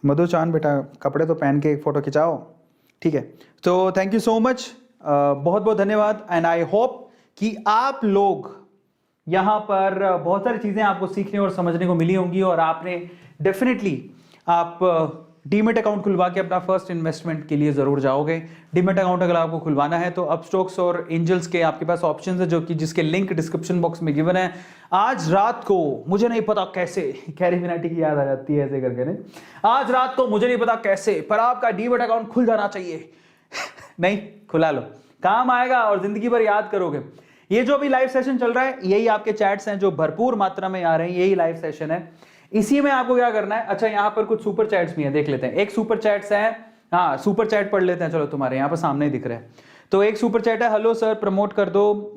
मधुर चौहान बेटा, कपड़े तो पहन के एक फ़ोटो खिंचाओ, ठीक है। तो थैंक यू सो मच, बहुत बहुत धन्यवाद। एंड आई होप कि आप लोग यहाँ पर बहुत सारी चीज़ें आपको सीखने और समझने को मिली होंगी, और आपने डेफिनेटली आप डीमेट अकाउंट खुलवा के अपना फर्स्ट इन्वेस्टमेंट के लिए ज़रूर जाओगे। डीमेट अकाउंट अगर आपको खुलवाना है तो अपस्टॉक्स और एंजल्स के आपके पास ऑप्शन है, जो कि जिसके लिंक डिस्क्रिप्शन बॉक्स में गिवन है। आज रात को मुझे नहीं पता कैसे, कैरी मिनाटी की याद आ जाती है ऐसे करके, नहीं आज रात को मुझे नहीं पता कैसे, पर आपका डीमेट अकाउंट खुल जाना चाहिए नहीं, खुला लो, काम आएगा और जिंदगी भर याद करोगे। ये जो अभी लाइव सेशन चल रहा है, यही आपके चैट्स हैं जो भरपूर मात्रा में आ रहे हैं, यही लाइव सेशन है। इसी में आपको क्या करना है, अच्छा यहाँ पर कुछ सुपर चैट्स भी हैं, देख लेते हैं। एक सुपर चैट्स है, हाँ सुपर चैट पढ़ लेते हैं, चलो तुम्हारे यहाँ पर सामने ही दिख रहा है। तो एक सुपर चैट है, हेलो सर प्रमोट कर दो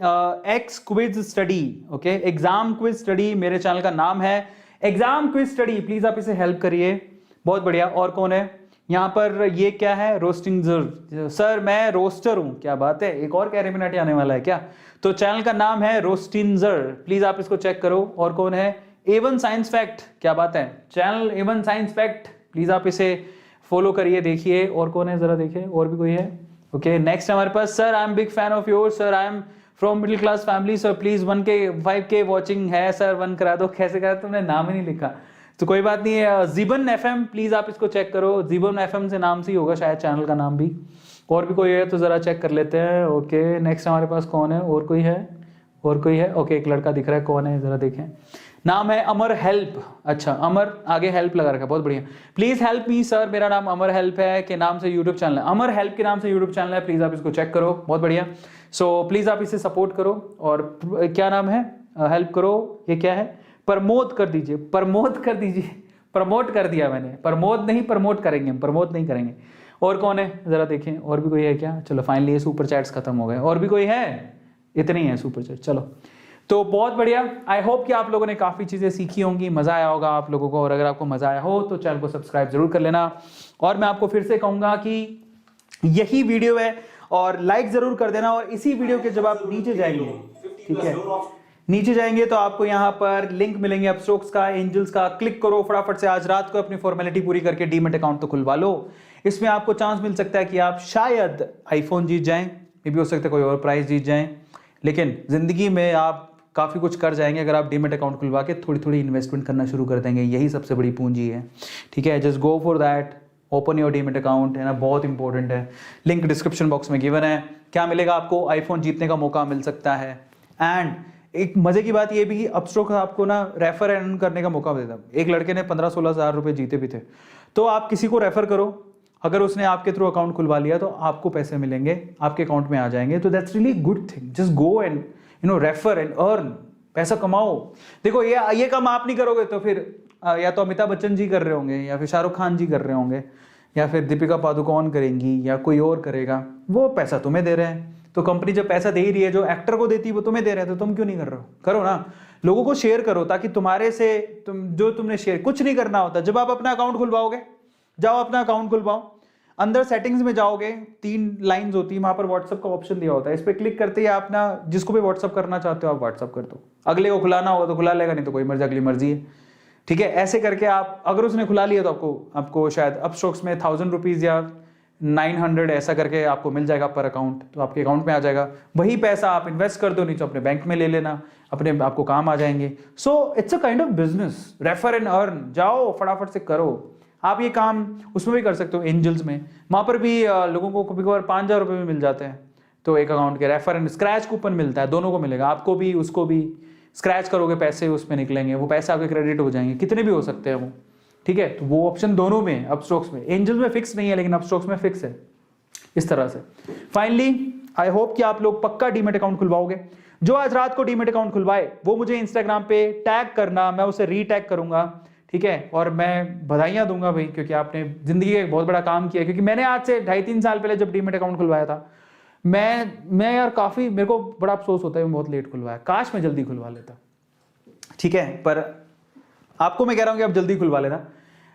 x quiz study, okay exam quiz study मेरे चैनल का नाम है, एग्जाम क्विज स्टडी, प्लीज आप इसे हेल्प करिए। बहुत बढ़िया। और कौन है यहाँ पर, ये क्या है, रोस्टिंग सर मैं रोस्टर हूँ, क्या बात है, एक और कैरेमिनाटी आने वाला है क्या। तो चैनल का नाम है रोस्टिंजर, प्लीज आप इसको चेक करो। और कौन है, A1 साइंस फैक्ट, क्या बात है, channel A1 science fact, please आप इसे फॉलो करिए, देखिए। और कौन है जरा देखिए, और भी कोई है। ओके नेक्स्ट हमारे पास, sir I am big fan of your, sir I am from middle class family, sir please 1K 5K watching है सर, 1 करा दो। कैसे करा, तुमने नाम ही नहीं लिखा, तो कोई बात नहीं है। जीवन FM, प्लीज आप इसको चेक करो, जीवन FM से नाम से ही होगा शायद चैनल का नाम भी। और भी कोई है तो जरा चेक कर लेते हैं। ओके नेक्स्ट हमारे पास कौन है, और कोई है, और कोई है। ओके एक लड़का दिख रहा है, कौन है जरा देखें, नाम है अमर हेल्प, अच्छा अमर आगे हेल्प लगा रखा, बहुत बढ़िया। प्लीज हेल्प मी सर, मेरा नाम अमर हेल्प है के नाम से यूट्यूब चैनल है, अमर हेल्प के नाम से यूट्यूब चैनल है, प्लीज आप इसको चेक करो, बहुत बढ़िया। सो प्लीज आप इसे सपोर्ट करो। और क्या नाम है, हेल्प करो, ये क्या है, प्रमोट कर दीजिए, प्रमोट कर दीजिए, प्रमोट कर दिया मैंने, प्रमोट नहीं प्रमोट करेंगे हम, प्रमोट नहीं करेंगे। और कौन है जरा देखें, और भी कोई है क्या। चलो फाइनली ये सुपर चैट्स खत्म हो गए, और भी कोई है, इतने ही है सुपर चैट। चलो तो बहुत बढ़िया, आई होप कि आप लोगों ने काफ़ी चीज़ें सीखी होंगी, मज़ा आया होगा आप लोगों को। और अगर आपको मज़ा आया हो तो चैनल को सब्सक्राइब जरूर कर लेना। और मैं आपको फिर से कहूँगा कि यही वीडियो है और लाइक ज़रूर कर देना। और इसी वीडियो के जब आप नीचे जाएंगे, ठीक है, नीचे जाएंगे तो आपको यहाँ पर लिंक मिलेंगे अपस्टॉक्स का, एंजल्स का, क्लिक करो फटाफट से, आज रात को अपनी फॉर्मेलिटी पूरी करके डीमेट अकाउंट तो खुलवा लो। इसमें आपको चांस मिल सकता है कि आप शायद आईफोन जीत जाएं, ये भी हो सकता है कोई और प्राइज जीत जाएं, लेकिन जिंदगी में आप काफ़ी कुछ कर जाएंगे अगर आप डीमेट अकाउंट खुलवा के थोड़ी थोड़ी इन्वेस्टमेंट करना शुरू कर देंगे, यही सबसे बड़ी पूंजी है, ठीक है। Just go for that, open your demat account, है ना, बहुत इंपॉर्टेंट है। लिंक डिस्क्रिप्शन बॉक्स में गिवन है। क्या मिलेगा आपको, आईफोन जीतने का मौका मिल सकता है। एंड एक मजे की बात ये भी कि अपस्टॉक आपको ना रेफर एंड अर्न करने का मौका देता है। एक लड़के ने 15-16 हज़ार रुपये जीते भी थे, तो आप किसी को रेफर करो, अगर उसने आपके थ्रू अकाउंट खुलवा लिया तो आपको पैसे मिलेंगे, आपके अकाउंट में आ जाएंगे। तो that's really good thing, just go and refer and earn, पैसा कमाओ। देखो ये काम आप नहीं करोगे तो फिर या तो अमिताभ बच्चन जी कर रहे होंगे, या फिर शाहरुख खान जी कर रहे होंगे, या फिर दीपिका पादुकोण करेंगी, या कोई और करेगा, वो पैसा तुम्हें दे रहे हैं। तो कंपनी जब पैसा दे ही रही है, जो एक्टर को देती है वो तुम्हें दे रहे हैं, तो तुम क्यों नहीं कर रहे हो, करो ना। लोगों को शेयर करो ताकि तुम्हारे से तुमने शेयर, कुछ नहीं करना होता। जब आप अपना अकाउंट खुलवाओगे, जाओ अपना अकाउंट खुलवाओ, अंदर सेटिंग्स में जाओगे, 3 लाइंस होती है, वहां पर व्हाट्सअप का ऑप्शन दिया होता है, इस पर क्लिक करते ही आप ना जिसको भी व्हाट्सअप करना चाहते हो आप व्हाट्सअप कर दो। अगले को खुलाना होगा तो खुला लेगा, नहीं तो कोई मर्जी, अगली मर्जी है, ठीक है। ऐसे करके आप, अगर उसने खुला लिया तो आपको शायद अपस्टॉक्स में 1000 रुपीज़ या 900 ऐसा करके आपको मिल जाएगा पर अकाउंट, तो आपके अकाउंट में आ जाएगा। वही पैसा आप इन्वेस्ट कर दो, नहीं तो अपने बैंक में ले लेना, अपने आपको काम आ जाएंगे। So it's a kind of business, refer and earn, जाओ फटाफट से करो। आप ये काम उसमें भी कर सकते हो, एंजल्स में, वहाँ पर भी लोगों को कभी कभार 5000 रुपये में मिल जाते हैं। तो एक अकाउंट के रेफर एंड स्क्रैच कूपन मिलता है, दोनों को मिलेगा, आपको भी उसको भी। स्क्रैच करोगे पैसे उसमें निकलेंगे, वो पैसे आपके क्रेडिट हो जाएंगे, कितने भी हो सकते हैं वो, ठीक है। तो वो ऑप्शन दोनों में, अपस्टॉक्स में, एंजल्स में फिक्स नहीं है लेकिन अपस्टॉक्स में फिक्स है, इस तरह से। फाइनली आई होप कि आप लोग पक्का डीमेट अकाउंट खुलवाओगे। जो आज रात को डीमेट अकाउंट खुलवाए वो मुझे इंस्टाग्राम पे टैग करना, मैं उसे रीटैग करूंगा, ठीक है। और मैं बधाइयां दूंगा भाई, क्योंकि आपने जिंदगी का एक बहुत बड़ा काम किया। क्योंकि मैंने आज से 2.5-3 साल पहले जब डीमेट अकाउंट खुलवाया था, मैं यार काफी, मेरे को बड़ा अफसोस होता है मैं बहुत लेट खुलवाया, काश मैं जल्दी खुलवा लेता, ठीक है। पर आपको मैं कह रहा हूं कि आप जल्दी खुलवा लेना।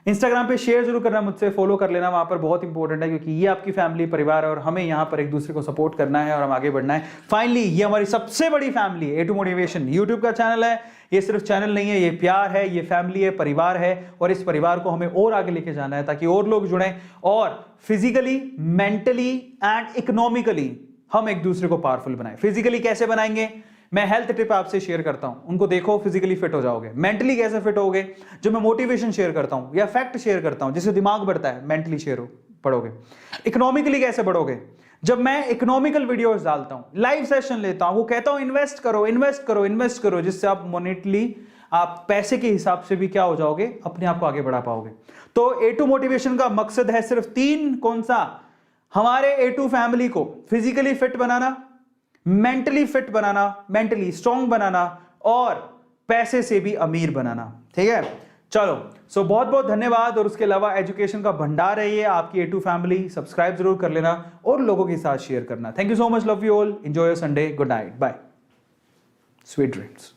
इंस्टाग्राम पे शेयर जरूर करना, मुझसे फॉलो कर लेना, वहां पर बहुत इंपॉर्टेंट है, क्योंकि ये आपकी फैमिली परिवार है और हमें यहां पर एक दूसरे को सपोर्ट करना है और हम आगे बढ़ना है। फाइनली ये हमारी सबसे बड़ी फैमिली A2 मोटिवेशन यूट्यूब का चैनल है। ये सिर्फ चैनल नहीं है, ये प्यार है, ये फैमिली है, परिवार है, और इस परिवार को हमें और आगे लेके जाना है ताकि और लोग जुड़ें और फिजिकली, मेंटली एंड इकोनॉमिकली हम एक दूसरे को पावरफुल बनाएं। फिजिकली कैसे बनाएंगे, मैं हेल्थ टिप आपसे शेयर करता हूं, उनको देखो, फिजिकली फिट हो जाओगे। मेंटली कैसे फिट होगे, जो मैं मोटिवेशन शेयर करता हूं या फैक्ट शेयर करता हूं जिससे दिमाग बढ़ता है, मेंटली शेयर पढ़ोगे। इकोनॉमिकली कैसे बढ़ोगे, जब मैं इकोनॉमिकल वीडियोस डालता हूं, लाइव सेशन लेता हूं, वो कहता हूं इन्वेस्ट करो, इन्वेस्ट करो, इन्वेस्ट करो, जिससे आप मोनेटली, आप पैसे के हिसाब से भी क्या हो जाओगे, अपने आप को आगे बढ़ा पाओगे। तो A2 मोटिवेशन का मकसद है सिर्फ 3, कौन सा, हमारे A2 फैमिली को फिजिकली फिट बनाना, मेंटली फिट बनाना, मेंटली स्ट्रांग बनाना और पैसे से भी अमीर बनाना, ठीक है। चलो, सो बहुत बहुत धन्यवाद। और उसके अलावा एजुकेशन का भंडार है ये आपकी A2 फैमिली, सब्सक्राइब जरूर कर लेना और लोगों के साथ शेयर करना। Thank you so much, love you all, enjoy your Sunday, good night, bye, sweet dreams.